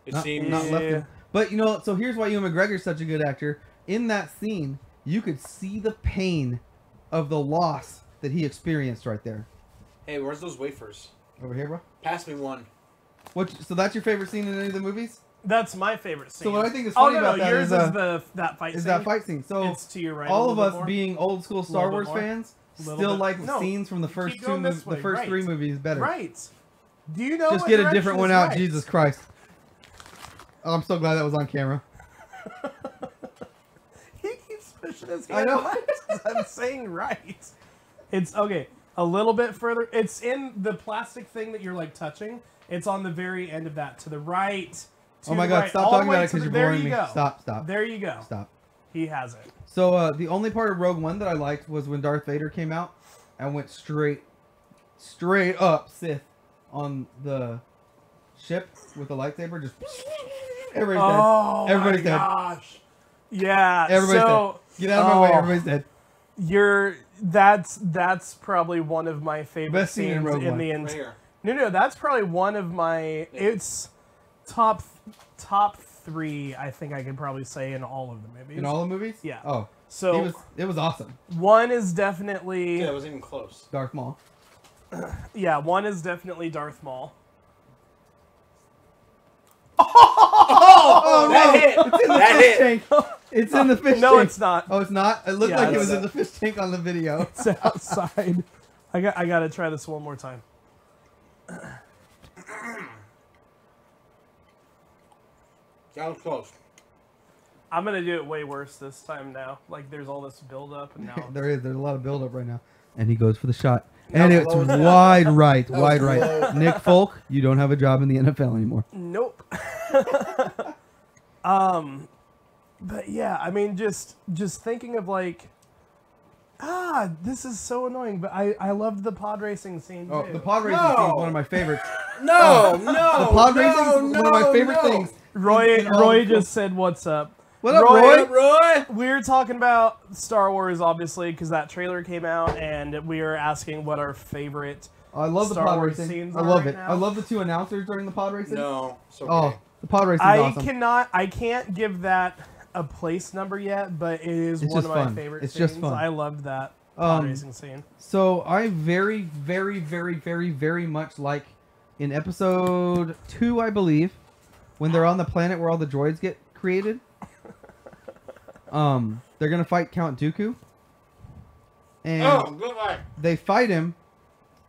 It Not seems. left him. But, so here's why Ewan McGregor's such a good actor. In that scene, you could see the pain of the loss that he experienced right there. Hey, where's those wafers? Over here, bro? Pass me one. So that's your favorite scene in any of the movies? That's my favorite scene. So what I think is funny about that yours is, that fight is scene. that fight scene. So It's to your right. all a of little us bit more. being old school Star Little Wars bit more. fans Little still bit. like No, scenes from the first keep going this way, the first right. three movies better. Right. Do you know? Just what get a direction different is one out, right? Jesus Christ. Oh, I'm so glad that was on camera. He keeps pushing his I hand. know. Right. I'm saying right. It's okay. A little bit further. It's in the plastic thing that you're like touching. It's on the very end of that, to the right. Oh my God! Stop talking about it because you're there boring you me. go. Stop. There you go. Stop. He has it. So the only part of Rogue One that I liked was when Darth Vader came out and went straight up Sith on the ship with the lightsaber. Just everybody's Oh dead. Everybody's my dead. gosh. Yeah. Everybody's so dead. Get out of my way. Everybody's dead. That's probably one of my favorite Best scene in scenes Rogue in One. the Right here. No, that's probably one of my. It's top 3. I think I could probably say in all of the movies. In all the movies? Yeah. Oh, So it was awesome. one is definitely Yeah, it wasn't even close. Darth Maul. one is definitely Darth Maul. Oh That hit. It's in the That fish hit. tank. It's in the fish No, tank. it's not. Oh, it's not. It looked Yeah, like it it's was in not. the fish tank on the video. It's outside. I gotta try this one more time. That was close. I'm gonna do it way worse this time now. Like there's all this build up and now. There's a lot of build up right now. And he goes for the shot. And was it's low as that. wide right. was Wide right. low. Nick Folk, you don't have a job in the NFL anymore. Nope. But yeah, I mean, just thinking of like, God, this is so annoying, but I loved the pod racing scene too. Oh, the pod racing No. scene is one of my favorites. No, The pod racing is one of my favorite things. Roy just said, "What's up?" What up, Roy? Roy? What up, Roy? We're talking about Star Wars, obviously, because that trailer came out, and we are asking what our favorite. I love the Star pod Wars racing. scenes I are love right it. now. I love the 2 announcers during the pod racing. No, it's okay. Oh, the pod racing I is awesome. I can't give that a place number yet, but it is It's one just of my fun. favorite It's scenes. just fun. I loved that pod racing scene. So I very, very, very, very, very much like in episode 2, I believe, when they're on the planet where all the droids get created. They're gonna fight Count Dooku, and Good luck. they fight him,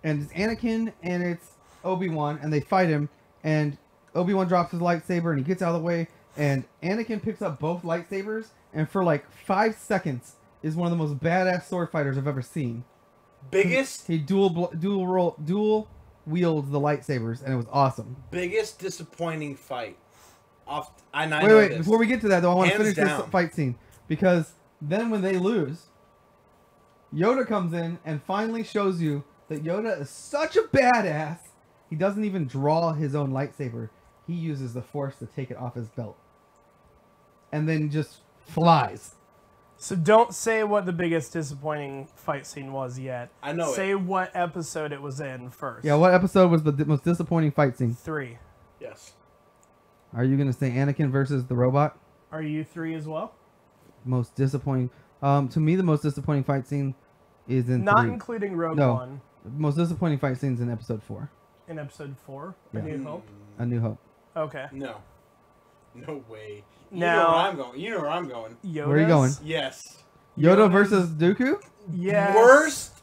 and it's Anakin and it's Obi-Wan, and they fight him, and Obi-Wan drops his lightsaber and he gets out of the way, and Anakin picks up both lightsabers, and for like 5 seconds is one of the most badass sword fighters I've ever seen. Biggest He dual wields the lightsabers, and it was awesome. disappointing fight. I know Wait, this. before we get to that though, I want to Hands finish down. this fight scene, because then when they lose, Yoda comes in and finally shows you that Yoda is such a badass. He doesn't even draw his own lightsaber. He uses the Force to take it off his belt. And then just flies. So don't say what the biggest disappointing fight scene was yet. I know Say what episode it was in first. Yeah, what episode was the most disappointing fight scene? 3. Yes. Are you going to say Anakin versus the robot? Are you 3 as well? Most disappointing. To me, the most disappointing fight scene is in Not 3. including Rogue No. One Most disappointing fight scenes in episode 4. in episode 4. Yeah. A New Hope. A New Hope. Okay. No. No way. You Now- know where I'm going. You know where I'm going. Yoda's? Where are you going? Yes. Yoda Yoda's- versus Dooku? Yes. Worst,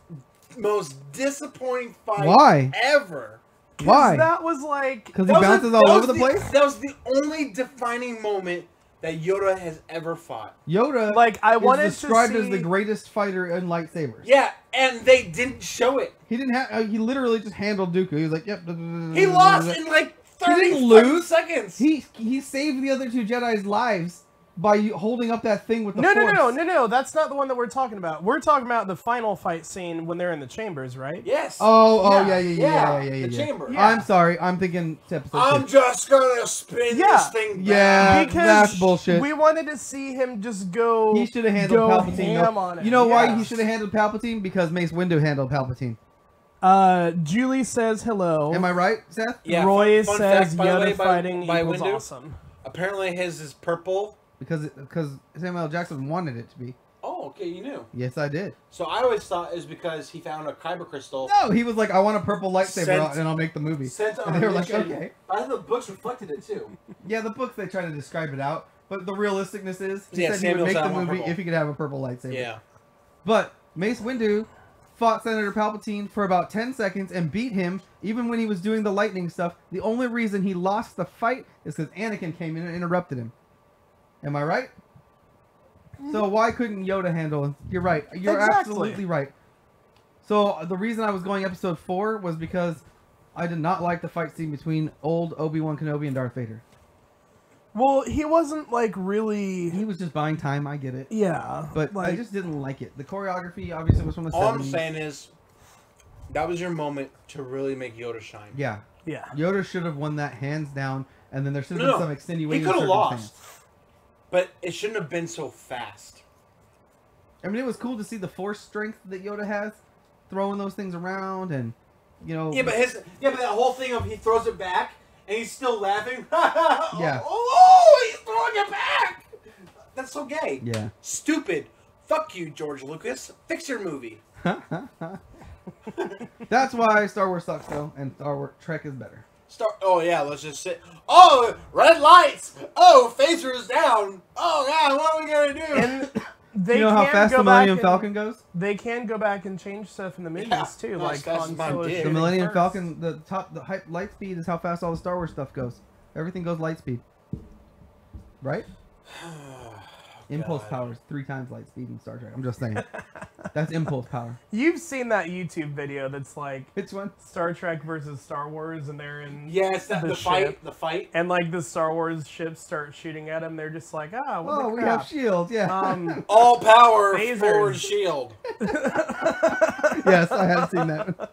most disappointing fight Why? ever. 'Cause Why? That was like... Because he That was bounces the- all that over was the place? That was the only defining moment that Yoda has ever fought. Yoda Like, I wanted is to described see... as the greatest fighter in lightsabers. Yeah, and they didn't show it. He didn't have. He literally just handled Dooku. He was like, "Yep." He lost in like 30 didn't lose. seconds. He saved the other 2 Jedi's lives by holding up that thing with the No, Force. no. That's not the one that we're talking about. We're talking about the final fight scene when they're in the chambers, right? Yes. Oh, Yeah, yeah. the chamber. Yeah. I'm sorry. I'm thinking to episode I'm 6. just gonna spin Yeah. this thing Yeah. back. Because that's bullshit. we wanted to see him just go. He should have handled go Palpatine. ham though. on it. You know why Yeah. he should have handled Palpatine? Because Mace Windu handled Palpatine. Julie says hello. Am I right, Seth? Yeah, Roy fun says fact, by the Yoda way, fighting by equals Windu, awesome. Apparently his is purple. Because Samuel L. Jackson wanted it to be. Oh, okay, you knew. Yes, I did. So I always thought it was because he found a kyber crystal. No, he was like, I want a purple lightsaber Sent- and I'll make the movie. Sent on And they a were like, mission. okay. I thought the books reflected it too. Yeah, the books, they try to describe it out. But the realisticness is, he Yeah, said he would Samuel make the found one movie purple. if he could have a purple lightsaber. Yeah. But Mace Windu fought Senator Palpatine for about 10 seconds and beat him even when he was doing the lightning stuff. The only reason he lost the fight is because Anakin came in and interrupted him. Am I right? So why couldn't Yoda handle it? You're right. You're Exactly. absolutely right. So the reason I was going episode 4 was because I did not like the fight scene between old Obi-Wan Kenobi and Darth Vader. Well, he wasn't like really. He was just buying time, I get it. Yeah, But like, I just didn't like it. The choreography obviously was from the 70s. All I'm saying is, that was your moment to really make Yoda shine. Yeah. yeah. Yoda should have won that hands down, and then there should have No, been some He extenuating could have circumstance. lost, but it shouldn't have been so fast. I mean, it was cool to see the force strength that Yoda has, throwing those things around, and you know. Yeah, but that whole thing of he throws it back and he's still laughing. Yeah. Oh, he's throwing it back. That's so gay. Yeah. Stupid. Fuck you, George Lucas. Fix your movie. That's why Star Wars sucks, though, and Star Wars Trek is better. Oh yeah, let's just sit. Oh, red lights. Oh, phasers down. Oh God, what are we gonna do? And they You know how can fast go the back Millennium and- Falcon goes? They can go back and change stuff in the movies Yeah, too, not like as fast Han as mine Solo did. shooting The Millennium first. Falcon, the light speed is how fast all the Star Wars stuff goes. Everything goes light speed. Right? Impulse God. power is 3 times light speed in Star Trek. I'm just saying. That's impulse power. You've seen that YouTube video that's like Which one? Star Trek versus Star Wars, and they're in Yeah, it's that, the ship, fight. and like the Star Wars ships start shooting at them. They're just like, what the We crap? have shields. Yeah. All power, Phasers. forward shield. Yes, I have seen that.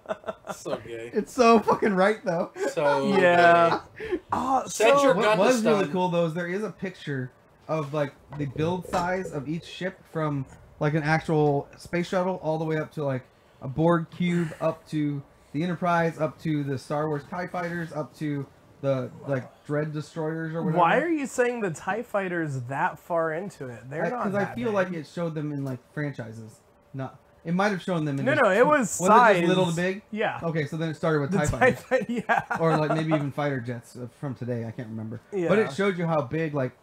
So gay. It's so fucking right though. So Yeah. gay. Set your What gun to was really stun. cool though is there is a picture of like the build size of each ship from like an actual space shuttle all the way up to like a Borg cube, up to the Enterprise, up to the Star Wars TIE fighters, up to the like Dread destroyers or whatever. Why are you saying the TIE fighters that far into it? They're not. Because I that feel big. like it showed them in like franchises. Not. It might have shown them in. No, just- it was Was size. it just little to big? Yeah. Okay, so then it started with The TIE fighters. yeah. Or like maybe even fighter jets from today. I can't remember. Yeah. But it showed you how big like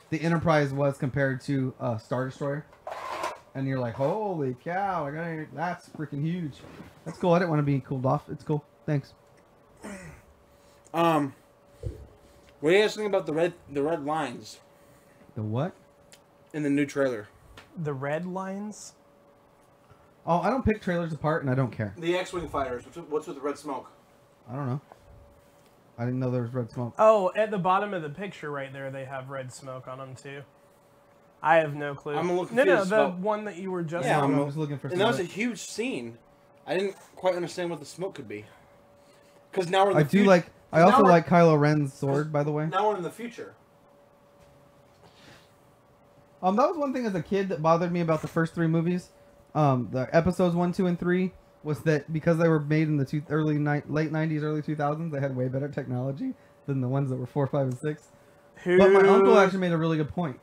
the Enterprise was compared to Star Destroyer, and you're like, holy cow! That's freaking huge. That's cool. I didn't want to be cooled off. It's cool. Thanks. What do you guys think about the red lines The what? in the new trailer? The red lines. Oh, I don't pick trailers apart, and I don't care. The X-wing fighters. What's with the red smoke? I don't know. I didn't know there was red smoke. Oh, at the bottom of the picture right there, they have red smoke on them too. I have no clue. I'm a little No, confused the about- one that you were just. Yeah, looking I'm at. just looking for. And that was a some- huge scene. I didn't quite understand what the smoke could be. Because now we're in the I do fut- like. I now also we're- like Kylo Ren's sword, by the way. Now we're in the future. That was one thing as a kid that bothered me about the first 3 movies. The episodes 1, 2, and 3 was that because they were made in the late 90s, early 2000s, they had way better technology than the ones that were 4, 5, and 6. Who? But my uncle actually made a really good point.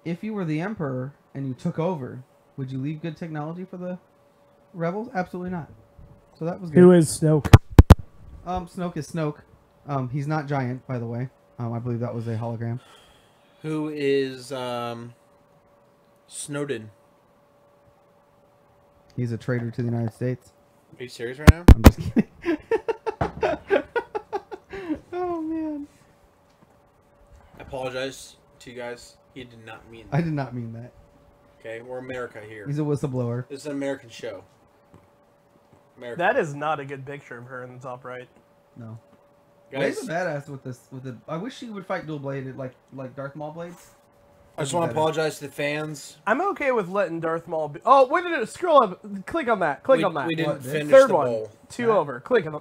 If you were the Emperor and you took over, would you leave good technology for the rebels? Absolutely not. So that was good. Who is Snoke? Snoke is Snoke. He's not giant, by the way. I believe that was a hologram. Who is Snowden? He's a traitor to the United States. Are you serious right now? I'm just kidding. Oh man. I apologize to you guys. He did not mean I that. did not mean that. Okay, we're America here. He's a whistleblower. This is an American show. America. That is not a good picture of her in the top right. No. Guys, Rey's a badass with this. With the. I wish she would fight dual bladed like Darth Maul blades. I just want to apologize to the fans. I'm okay with letting Darth Maul be. Oh, wait, no, scroll up. Click on that. Click on that. We didn't What, finish Third the one. bowl. 2 over. Click on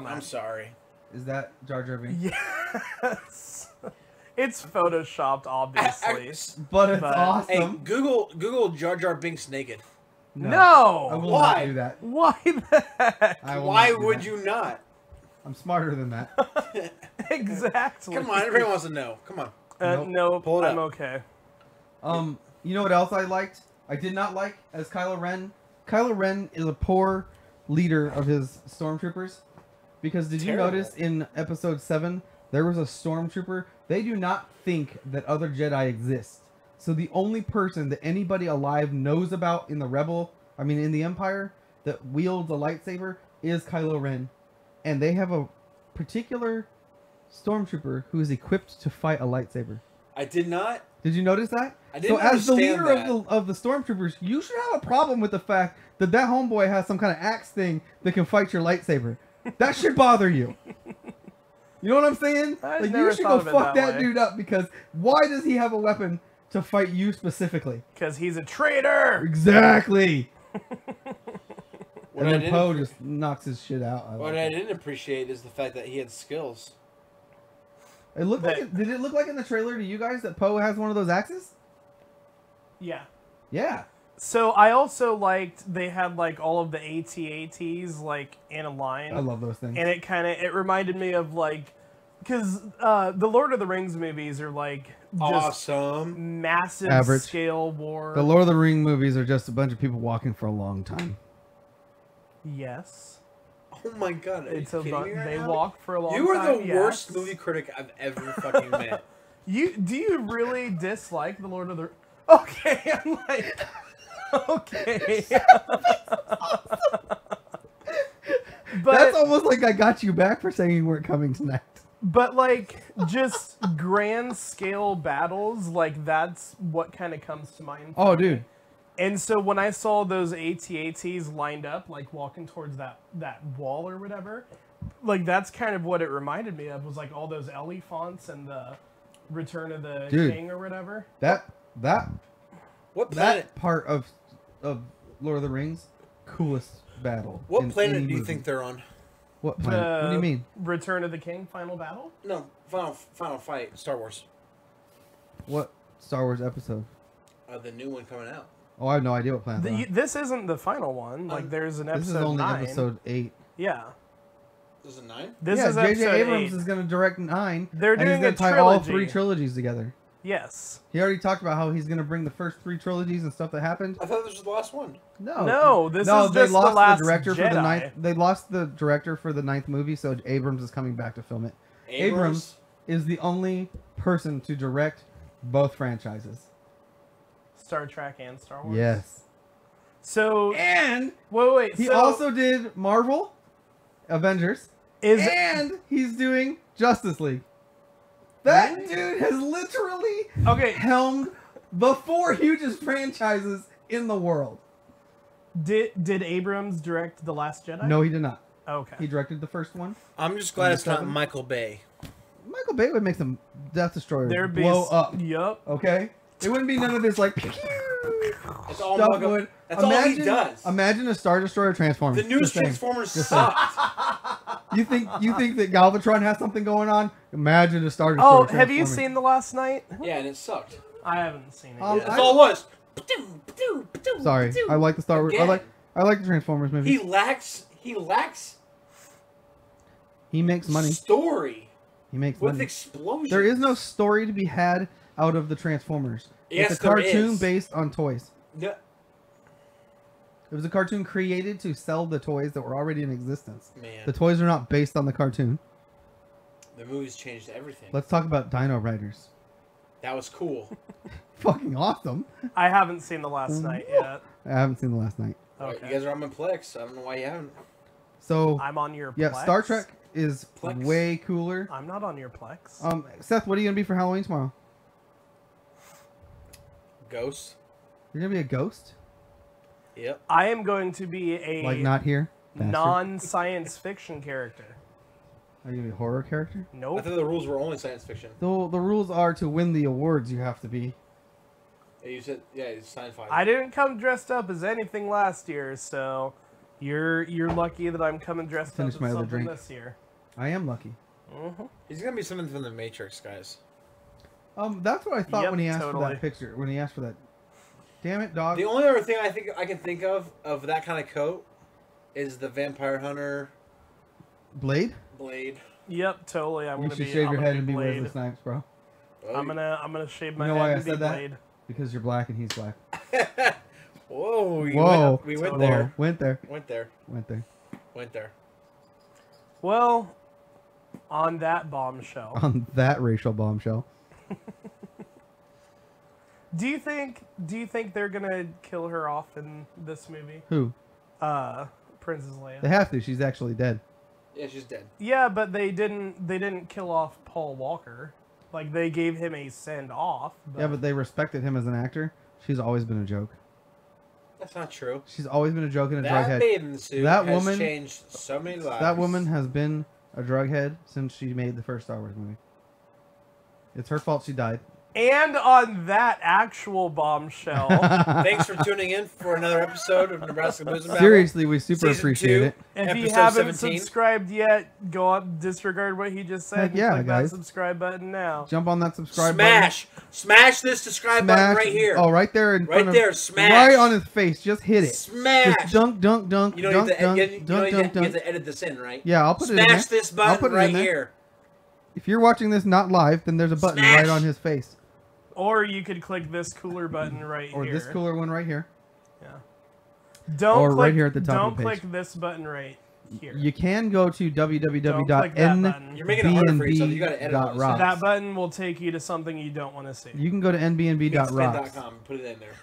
that. I'm sorry. Is that Jar Jar Binks? Yes. It's photoshopped, obviously. But it's But- Hey, awesome. Google Jar Jar Binks naked. I No. will Why? not do that. Why the heck? I will Why not do would that. you not? I'm smarter than that. Exactly. Come on, everybody wants to know. Come on. Nope. No, Pull it I'm up. okay. You know what else I liked? I did not like as Kylo Ren. Kylo Ren is a poor leader of his stormtroopers. Because did you Terrible. notice in episode 7 there was a stormtrooper? They do not think that other Jedi exist. So the only person that anybody alive knows about in the Empire that wields a lightsaber is Kylo Ren. And they have a particular stormtrooper who is equipped to fight a lightsaber. I did not. Did you notice that? I didn't So as the understand leader that. of the stormtroopers, you should have a problem with the fact that homeboy has some kind of axe thing that can fight your lightsaber. That should bother you. You know what I'm saying? I've Like never you should thought go of it fuck that that way. dude up because why does he have a weapon to fight you specifically? Because he's a traitor. Exactly. What And I then didn't Poe just knocks his shit out. I What like I it. didn't appreciate is the fact that he had skills. It looked like did it look like in the trailer to you guys that Poe has one of those axes? Yeah. Yeah. So I also liked they had like all of the AT-ATs like in a line. I love those things. And it reminded me of like, because the Lord of the Rings movies are like just Awesome. massive Average. scale war. The Lord of the Ring movies are just a bunch of people walking for a long time. Yes. Oh my god. Are you It's a kidding me right they now? walk for a long You time. are the yes. worst movie critic I've ever fucking met. Do you really dislike the Lord of the? Okay, I'm like, okay. But That's almost like I got you back for saying you weren't coming tonight. but like just grand scale battles, like that's what kind of comes to mind. Oh, for me. dude. And so when I saw those AT-ATs lined up, like walking towards that wall or whatever, like that's kind of what it reminded me of, was like all those Ellie fonts and the Return of the King or whatever. What planet? That part of Lord of the Rings, coolest battle. What planet do you think they're on? What planet? What do you mean? Return of the King, final battle? No, final fight. Star Wars. What Star Wars episode? The new one coming out. Oh, I have no idea what planet. they're on. This isn't the final one. Like there's an episode 9. This is only episode 8. Yeah. This is 9? This yeah, is J.J. episode Abrams 8. is going to direct 9. They're and he's doing going a to tie all trilogy. 3 trilogies together. Yes. He already talked about how he's going to bring the first 3 trilogies and stuff that happened. I thought this was the last one. No, this is they just lost the last director Jedi. for the 9th. They lost the director for the 9th movie, so Abrams is coming back to film it. Abrams is the only person to direct both franchises. Star Trek and Star Wars. Yes. So And wait. he So also did Marvel, Avengers, and he's doing Justice League. That dude has literally helmed the 4 hugest franchises in the world. Did Abrams direct The Last Jedi? No, he did not. Okay. He directed the first one. I'm just glad it's not Michael Bay. Michael Bay would make some Death Destroyers There'd be blow up. Yup. Okay? It wouldn't be none of this like That's all, stuff would. that's all he does. Imagine a Star Destroyer Transformers. The newest Just saying. Transformers Just saying. sucked. You think that Galvatron has something going on? Imagine a Star Destroyer. Oh, have you transforming. seen The Last Night? Yeah, and it sucked. I haven't seen it Um, yet. That's all it was. Sorry, I like the Star Wars. Again. I like the Transformers movie. He lacks He makes money. story He makes with money. explosions. There is no story to be had out of the Transformers. Yes, it's a there cartoon is. based on toys. No, It was a cartoon created to sell the toys that were already in existence. man, The toys are not based on the cartoon. the movies changed everything. Let's talk about Dino Riders. That was cool. Fucking awesome. I haven't seen The Last Night yet. I haven't seen the last night. Alright, Okay. you guys are on my Plex. I don't know why you haven't. So I'm on your yeah, Plex. Star Trek is Plex. way cooler. I'm not on your Plex. Seth, what are you gonna be for Halloween tomorrow? Ghost. You're gonna be a ghost? Yep. I am going to be a Like not here? Bastard. non-science fiction character. Are you gonna be a horror character? I Nope. thought the rules were only science fiction. The rules are to win the awards you have to be. Yeah, you said it's sci-fi. I didn't come dressed up as anything last year, so you're lucky that I'm coming dressed Finish up my as other something drink. this year. I am lucky. He's gonna be something from the Matrix, guys. That's what I thought Yep, when he asked for totally. that picture. When he asked for that. Damn it, dog. The only other thing I can think of that kind of coat is the Vampire Hunter Blade? blade. Yep, totally. I'm You gonna should be. shave I'm your gonna head and be Blade. Wesley Snipes, bro. I'm gonna shave my You know why head I and be said that? Blade. Because you're black and he's black. Whoa! Whoa. We went Whoa. there. Went there. Went there. Went there. Went there. Well, on that bombshell, On that racial bombshell. do you think they're gonna kill her off in this movie? Who? Princess Leia. They have to. She's actually dead. Yeah, she's dead. Yeah, but they didn't kill off Paul Walker. Like they gave him a send off. Yeah, but they respected him as an actor. She's always been a joke. That's not true. She's always been a joke and a That drughead. bathing suit That has woman- changed so many lives. That woman has been a drughead since she made the first Star Wars movie. It's her fault she died. And on that actual bombshell, Thanks for tuning in for another episode of Nebraska Blues and Babble. Seriously, we super Season appreciate 2. it. if you Episode haven't 17. subscribed yet, go on, disregard what he just said. Heck And yeah, click guys. that subscribe button now. Jump on that subscribe button. Smash this subscribe button right here. Oh, right there in Right front there, of, smash. right on his face. Just hit it. Smash. Just dunk, dunk, dunk, You don't dunk, need to, dunk, you dunk, don't dunk, need dunk. to edit this in, right? Yeah, I'll put it in there. Smash this I'll put button it in right there. here. If you're watching this not live, then there's a button Smash. right on his face. Or you could click this cooler button right Or here. this cooler one right here. Yeah. Don't Or click, right here at the top Don't of the page. click this button right here. You can go to Don't click that button. You're making it harder for yourself. You got to edit all this. nbnb.rocks. That button will take you to something you don't want to see. You can go to nbnb.rocks. Spin.com. Put it in there.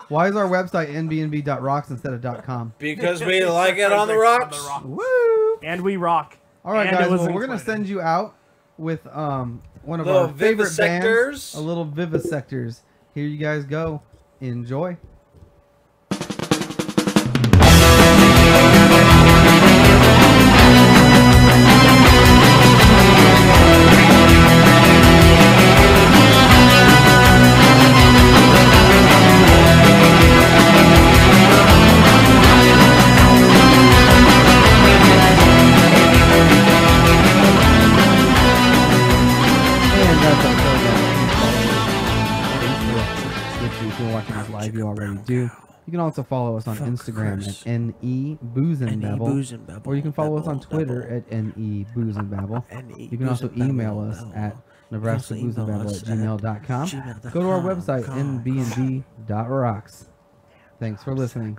Why is our website nbnb.rocks instead of .com? Because we like it on the rocks. Woo! And we rock. All right, And guys. it was Well, we're gonna included. send you out with one of Little our favorite vivisectors. bands, a little Vivisectors. Here you guys go. Enjoy. If you're watching us live, you already do. You can also follow us on Instagram at NeBoozeandBabble, or you can follow us on Twitter at NeBoozeandBabble. You can also email us at nebraskaboozeandbabble@gmail.com. Go to our website, nbnb.rocks. Thanks for listening.